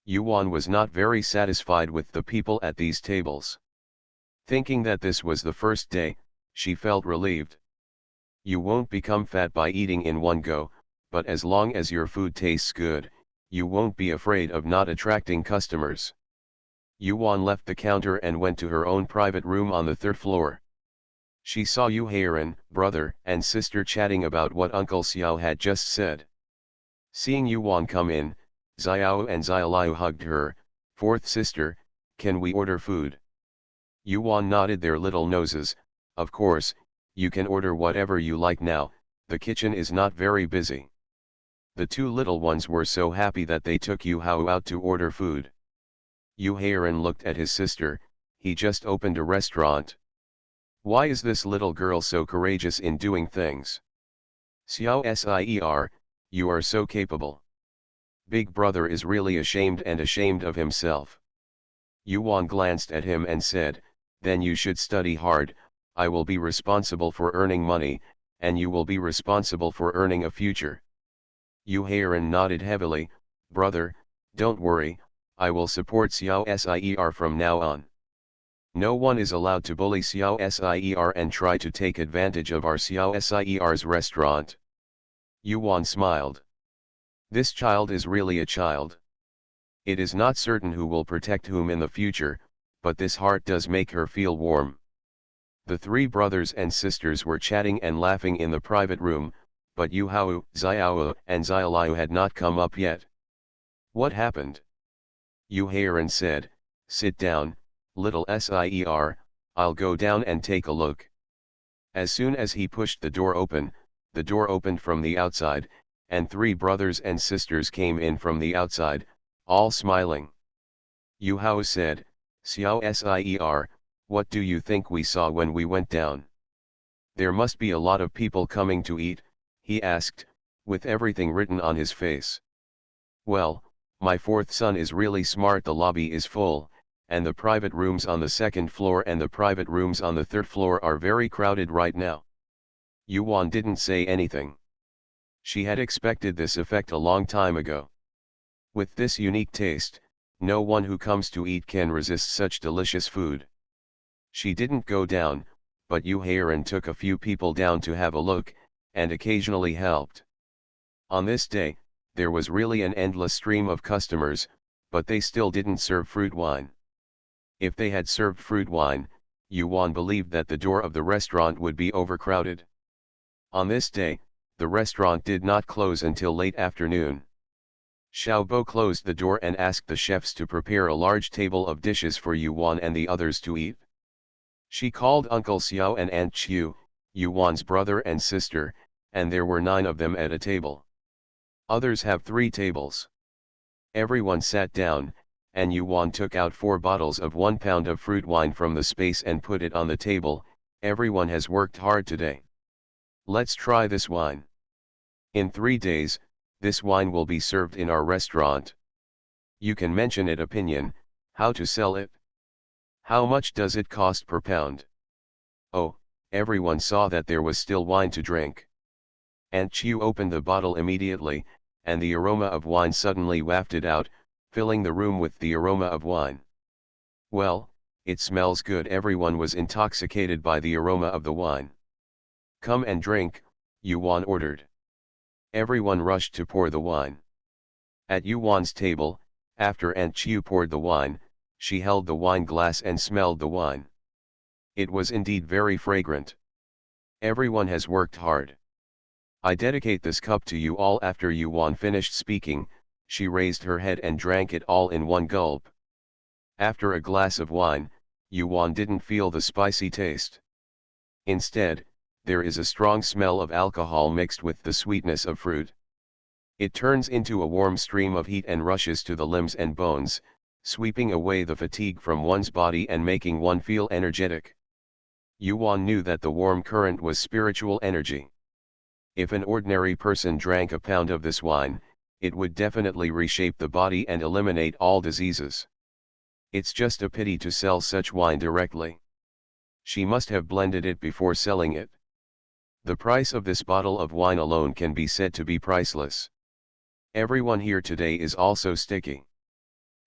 Speaker 1: Yuan was not very satisfied with the people at these tables. Thinking that this was the first day, she felt relieved. You won't become fat by eating in one go, but as long as your food tastes good, you won't be afraid of not attracting customers. Yuan left the counter and went to her own private room on the 3rd floor. She saw Yu Hairan, brother and sister chatting about what Uncle Xiao had just said. Seeing Yuan come in, Xiao and Xiaoliu hugged her. "Fourth sister, can we order food?" Yuan nodded their little noses. "Of course, you can order whatever you like now, the kitchen is not very busy." The 2 little ones were so happy that they took Yu Hao out to order food. Yu Hairan looked at his sister, he just opened a restaurant. Why is this little girl so courageous in doing things? Xiao Ser, you are so capable. Big brother is really ashamed of himself. Yuan glanced at him and said, "Then you should study hard, I will be responsible for earning money, and you will be responsible for earning a future." Yu Hairan nodded heavily. "Brother, don't worry, I will support Xiao Ser from now on. No one is allowed to bully Xiao Ser and try to take advantage of our Xiao Ser's restaurant." Yuan smiled. This child is really a child. It is not certain who will protect whom in the future, but this heart does make her feel warm. The 3 brothers and sisters were chatting and laughing in the private room, but Yu Hao, Xiao, and Xiaoliu had not come up yet. What happened? Yu Hairan said, "Sit down, little Ser, I'll go down and take a look." As soon as he pushed the door opened from the outside, and 3 brothers and sisters came in from the outside, all smiling. Yu Hao said, "Xiao Ser, what do you think we saw when we went down?" "There must be a lot of people coming to eat," he asked, with everything written on his face. "Well, my 4th son is really smart. The lobby is full, and the private rooms on the 2nd floor and the private rooms on the 3rd floor are very crowded right now." Yuan didn't say anything. She had expected this effect a long time ago. With this unique taste, no one who comes to eat can resist such delicious food. She didn't go down, but Yu Hairan took a few people down to have a look, and occasionally helped. On this day, there was really an endless stream of customers, but they still didn't serve fruit wine. If they had served fruit wine, Yuan believed that the door of the restaurant would be overcrowded. On this day, the restaurant did not close until late afternoon. Xiaobo closed the door and asked the chefs to prepare a large table of dishes for Yuan and the others to eat. She called Uncle Xiao and Aunt Chiu, Yuan's brother and sister, and there were 9 of them at a table. Others have 3 tables. Everyone sat down, and Yuan took out 4 bottles of 1 pound of fruit wine from the space and put it on the table. Everyone has worked hard today. Let's try this wine. In 3 days, this wine will be served in our restaurant. You can mention it opinion, how to sell it. How much does it cost per pound? Oh, everyone saw that there was still wine to drink. Aunt Chu opened the bottle immediately, and the aroma of wine suddenly wafted out, filling the room with the aroma of wine. Well, it smells good. Everyone was intoxicated by the aroma of the wine. Come and drink, Yuan ordered. Everyone rushed to pour the wine. At Yuan's table, after Aunt Chu poured the wine, she held the wine glass and smelled the wine. It was indeed very fragrant. Everyone has worked hard. I dedicate this cup to you all. After Yuan finished speaking, she raised her head and drank it all in one gulp. After a glass of wine, Yuan didn't feel the spicy taste. Instead, there is a strong smell of alcohol mixed with the sweetness of fruit. It turns into a warm stream of heat and rushes to the limbs and bones, sweeping away the fatigue from one's body and making one feel energetic. Yuan knew that the warm current was spiritual energy. If an ordinary person drank a pound of this wine, it would definitely reshape the body and eliminate all diseases. It's just a pity to sell such wine directly. She must have blended it before selling it. The price of this bottle of wine alone can be said to be priceless. Everyone here today is also sticky.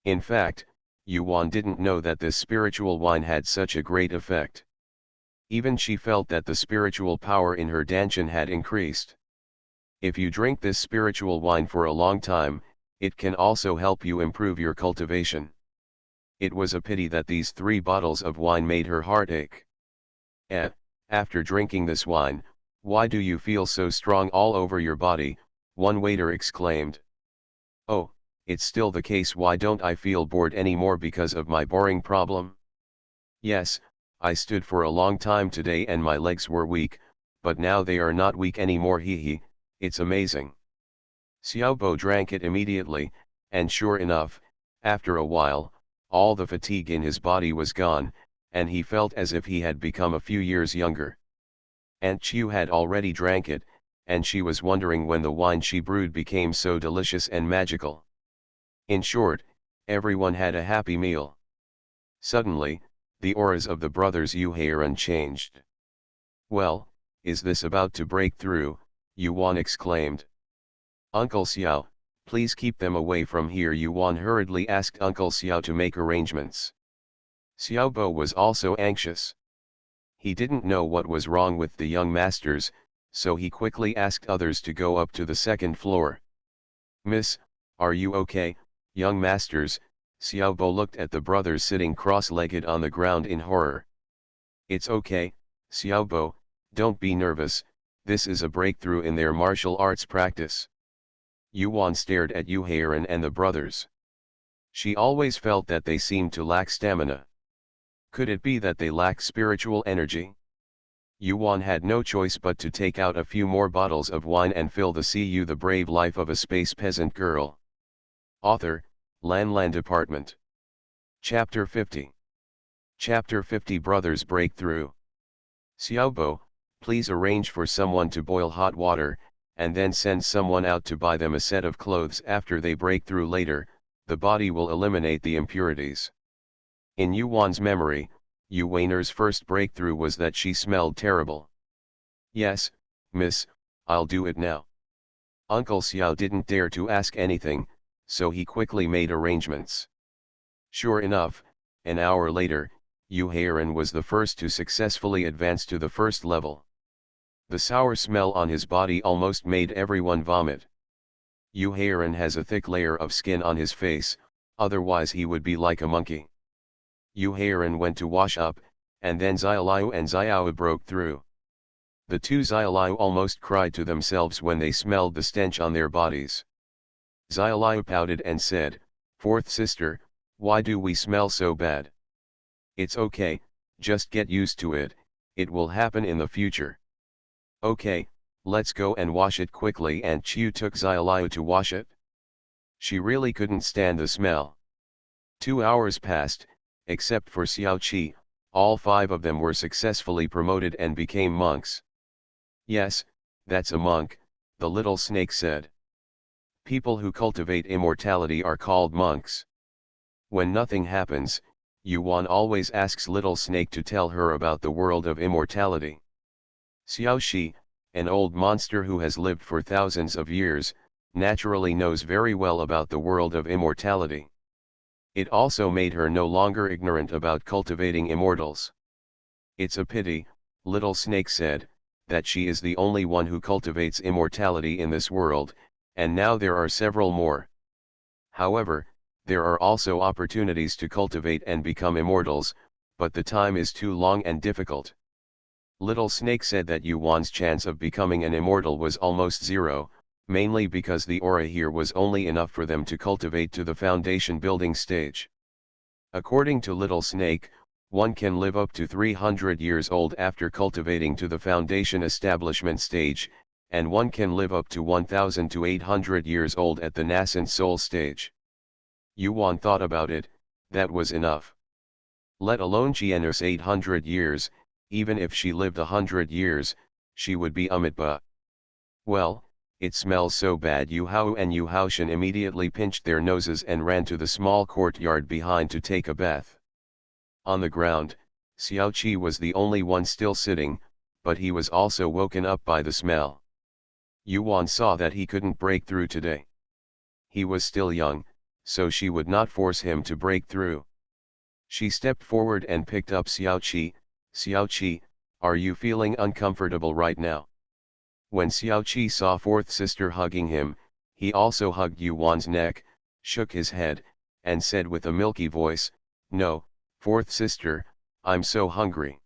Speaker 1: In fact, Yuan didn't know that this spiritual wine had such a great effect. Even she felt that the spiritual power in her danshan had increased. If you drink this spiritual wine for a long time, it can also help you improve your cultivation. It was a pity that these 3 bottles of wine made her heart ache. After drinking this wine, why do you feel so strong all over your body? One waiter exclaimed. Oh, it's still the case. Why don't I feel bored anymore because of my boring problem? Yes, I stood for a long time today and my legs were weak, but now they are not weak anymore. Hee, it's amazing. Xiaobo drank it immediately, and sure enough, after a while, all the fatigue in his body was gone, and he felt as if he had become a few years younger. Aunt Chu had already drank it, and she was wondering when the wine she brewed became so delicious and magical. In short, everyone had a happy meal. Suddenly, the auras of the brothers Yuhairan changed. Well, is this about to break through? Yuan exclaimed. Uncle Xiao, please keep them away from here. Yuan hurriedly asked Uncle Xiao to make arrangements. Xiaobo was also anxious. He didn't know what was wrong with the young masters, so he quickly asked others to go up to the 2nd floor. Miss, are you okay, young masters? Xiaobo looked at the brothers sitting cross-legged on the ground in horror. It's okay, Xiaobo, don't be nervous, this is a breakthrough in their martial arts practice. Yuan stared at Yuhairan and the brothers. She always felt that they seemed to lack stamina. Could it be that they lack spiritual energy? Yuan had no choice but to take out a few more bottles of wine and fill the CU The Brave Life of a Space Peasant Girl. Author, Lan Department. Chapter 50. Chapter 50 Brothers Breakthrough. Xiaobo, please arrange for someone to boil hot water, and then send someone out to buy them a set of clothes. After they break through later, the body will eliminate the impurities. In Yuan's memory, Yu Weiner's first breakthrough was that she smelled terrible. Yes, miss, I'll do it now. Uncle Xiao didn't dare to ask anything, so he quickly made arrangements. Sure enough, an hour later, Yu Heiran was the first to successfully advance to the 1st level. The sour smell on his body almost made everyone vomit. Yu Heiran has a thick layer of skin on his face, otherwise he would be like a monkey. Yu Heiran went to wash up, and then Xiaoliu and Xiao broke through. The 2 Xiaoliu almost cried to themselves when they smelled the stench on their bodies. Xiaoliu pouted and said, 4th sister, why do we smell so bad? It's okay, just get used to it, it will happen in the future. Okay, let's go and wash it quickly. And Chu took Xiaoliu to wash it. She really couldn't stand the smell. 2 hours passed, except for Xiao Qi, all 5 of them were successfully promoted and became monks. Yes, that's a monk, the little snake said. People who cultivate immortality are called monks. When nothing happens, Yuan always asks Little Snake to tell her about the world of immortality. Xiao Shi, an old monster who has lived for thousands of years, naturally knows very well about the world of immortality. It also made her no longer ignorant about cultivating immortals. It's a pity, Little Snake said, that she is the only one who cultivates immortality in this world, and now there are several more. However, there are also opportunities to cultivate and become immortals, but the time is too long and difficult. Little Snake said that Yuan's chance of becoming an immortal was almost zero, mainly because the aura here was only enough for them to cultivate to the foundation building stage. According to Little Snake, one can live up to 300 years old after cultivating to the foundation establishment stage, and one can live up to 1,000 to 800 years old at the nascent soul stage. Yuan thought about it, that was enough. Let alone Qian's 800 years, even if she lived 100 years, she would be Amitabha. Well, it smells so bad. Yu Hao and Yu Haoshan immediately pinched their noses and ran to the small courtyard behind to take a bath. On the ground, Xiao Qi was the only one still sitting, but he was also woken up by the smell. Yuan saw that he couldn't break through today. He was still young, so she would not force him to break through. She stepped forward and picked up Xiao Qi. Xiao Qi, are you feeling uncomfortable right now? When Xiao Qi saw fourth sister hugging him, he also hugged Yuan's neck, shook his head, and said with a milky voice, "No, fourth sister, I'm so hungry."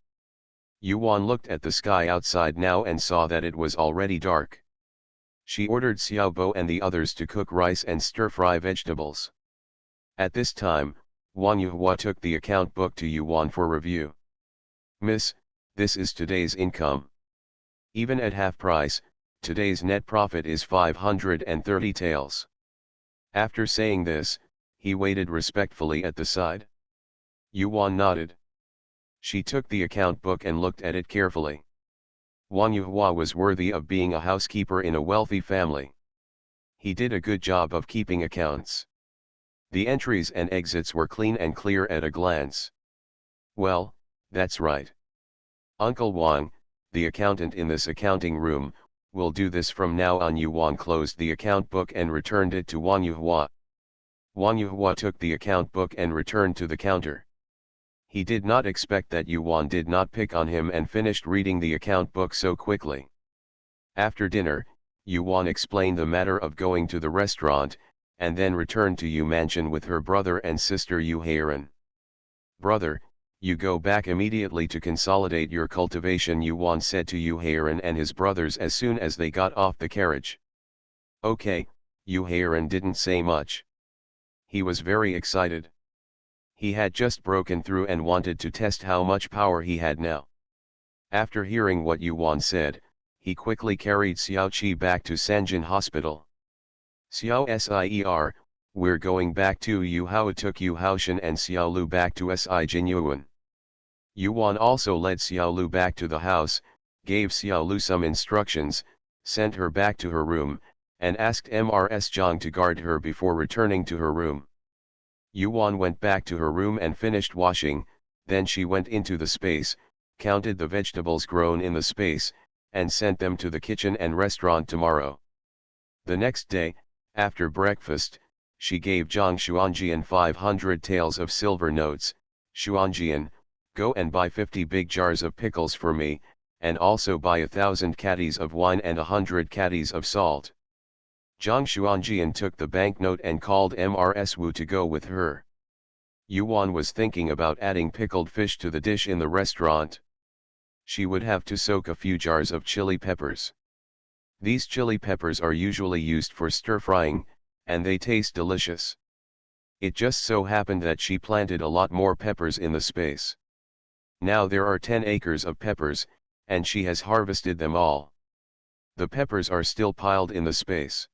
Speaker 1: Yuan looked at the sky outside now and saw that it was already dark. She ordered Xiao Bo and the others to cook rice and stir-fry vegetables. At this time, Wang Yuhua took the account book to Yuan for review. "Miss, this is today's income. Even at half price, today's net profit is 530 taels." After saying this, he waited respectfully at the side. Yuan nodded. She took the account book and looked at it carefully. Wang Yuhua was worthy of being a housekeeper in a wealthy family. He did a good job of keeping accounts. The entries and exits were clean and clear at a glance. "Well, that's right. Uncle Wang, the accountant in this accounting room, will do this from now on." Yuan closed the account book and returned it to Wang Yuhua. Wang Yuhua took the account book and returned to the counter. He did not expect that Yuan did not pick on him and finished reading the account book so quickly. After dinner, Yuan explained the matter of going to the restaurant, and then returned to Yu Mansion with her brother and sister Yu Heiran. "Brother, you go back immediately to consolidate your cultivation," Yuan said to Yu Heiran and his brothers as soon as they got off the carriage. "Okay," Yu Heiran didn't say much. He was very excited. He had just broken through and wanted to test how much power he had now. After hearing what Yuan said, he quickly carried Xiao Qi back to Sanjin Hospital. "Xiao Ser, we're going back to Yu Hao." Took Yu Haoshan and Xiao Lu back to Si Jinyuan. Yuan also led Xiao Lu back to the house, gave Xiao Lu some instructions, sent her back to her room, and asked Mrs. Zhang to guard her before returning to her room. Yuan went back to her room and finished washing, then she went into the space, counted the vegetables grown in the space, and sent them to the kitchen and restaurant tomorrow. The next day, after breakfast, she gave Zhang Xuanjian 500 taels of silver notes. "Xuanjian, go and buy 50 big jars of pickles for me, and also buy 1,000 caddies of wine and 100 caddies of salt." Zhang Xuanjian took the banknote and called Mrs. Wu to go with her. Yuan was thinking about adding pickled fish to the dish in the restaurant. She would have to soak a few jars of chili peppers. These chili peppers are usually used for stir-frying, and they taste delicious. It just so happened that she planted a lot more peppers in the space. Now there are 10 acres of peppers, and she has harvested them all. The peppers are still piled in the space.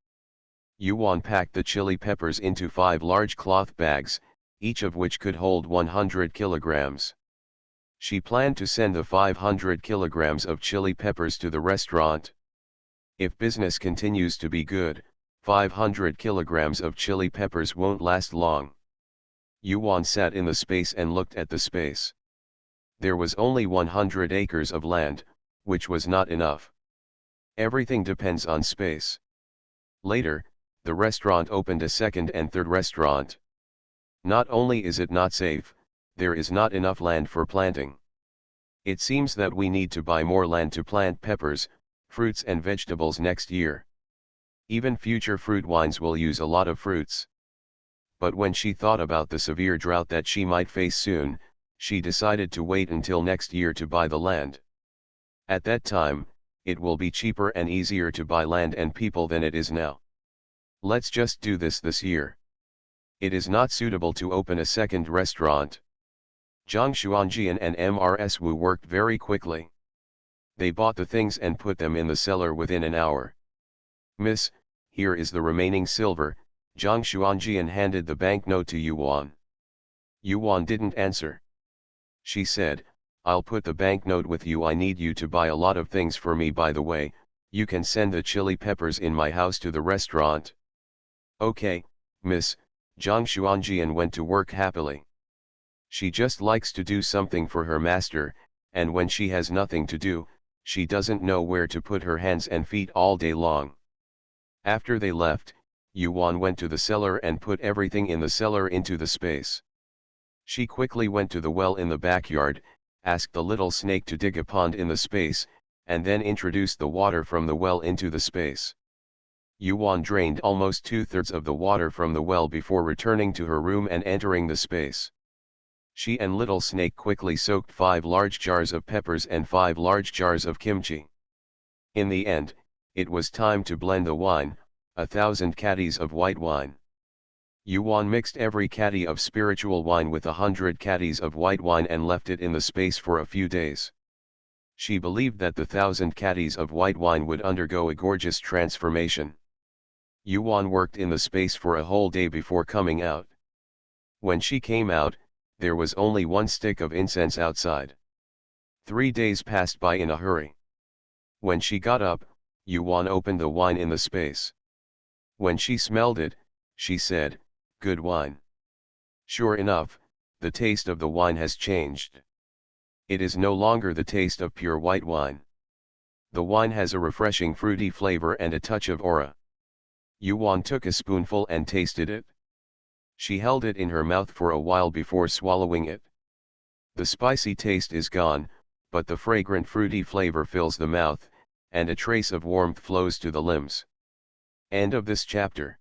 Speaker 1: Yuan packed the chili peppers into 5 large cloth bags, each of which could hold 100 kilograms. She planned to send the 500 kilograms of chili peppers to the restaurant. If business continues to be good, 500 kilograms of chili peppers won't last long. Yuan sat in the space and looked at the space. There was only 100 acres of land, which was not enough. Everything depends on space. Later, the restaurant opened a second and third restaurant. Not only is it not safe, there is not enough land for planting. It seems that we need to buy more land to plant peppers, fruits and vegetables next year. Even future fruit wines will use a lot of fruits. But when she thought about the severe drought that she might face soon, she decided to wait until next year to buy the land. At that time, it will be cheaper and easier to buy land and people than it is now. Let's just do this year. It is not suitable to open a second restaurant. Zhang Xuanjian and Mrs. Wu worked very quickly. They bought the things and put them in the cellar within an hour. Miss, here is the remaining silver. Zhang Xuanjian handed the banknote to Yuan. Yuan didn't answer. She said, I'll put the banknote with you. I need you to buy a lot of things for me. By the way, you can send the chili peppers in my house to the restaurant. Okay, miss. Zhang Xuanjian went to work happily. She just likes to do something for her master, and when she has nothing to do, she doesn't know where to put her hands and feet all day long. After they left, Yuan went to the cellar and put everything in the cellar into the space. She quickly went to the well in the backyard, asked the little snake to dig a pond in the space, and then introduced the water from the well into the space. Yuan drained almost 2/3 of the water from the well before returning to her room and entering the space. She and little snake quickly soaked 5 large jars of peppers and 5 large jars of kimchi. In the end, it was time to blend the wine, 1,000 caddies of white wine. Yuan mixed every caddy of spiritual wine with 100 caddies of white wine and left it in the space for a few days. She believed that the 1,000 caddies of white wine would undergo a gorgeous transformation. Yuan worked in the space for a whole day before coming out. When she came out, there was only 1 stick of incense outside. 3 days passed by in a hurry. When she got up, Yuan opened the wine in the space. When she smelled it, she said, "Good wine." Sure enough, the taste of the wine has changed. It is no longer the taste of pure white wine. The wine has a refreshing fruity flavor and a touch of aura. Yuan took a spoonful and tasted it. She held it in her mouth for a while before swallowing it. The spicy taste is gone, but the fragrant fruity flavor fills the mouth, and a trace of warmth flows to the limbs. End of this chapter.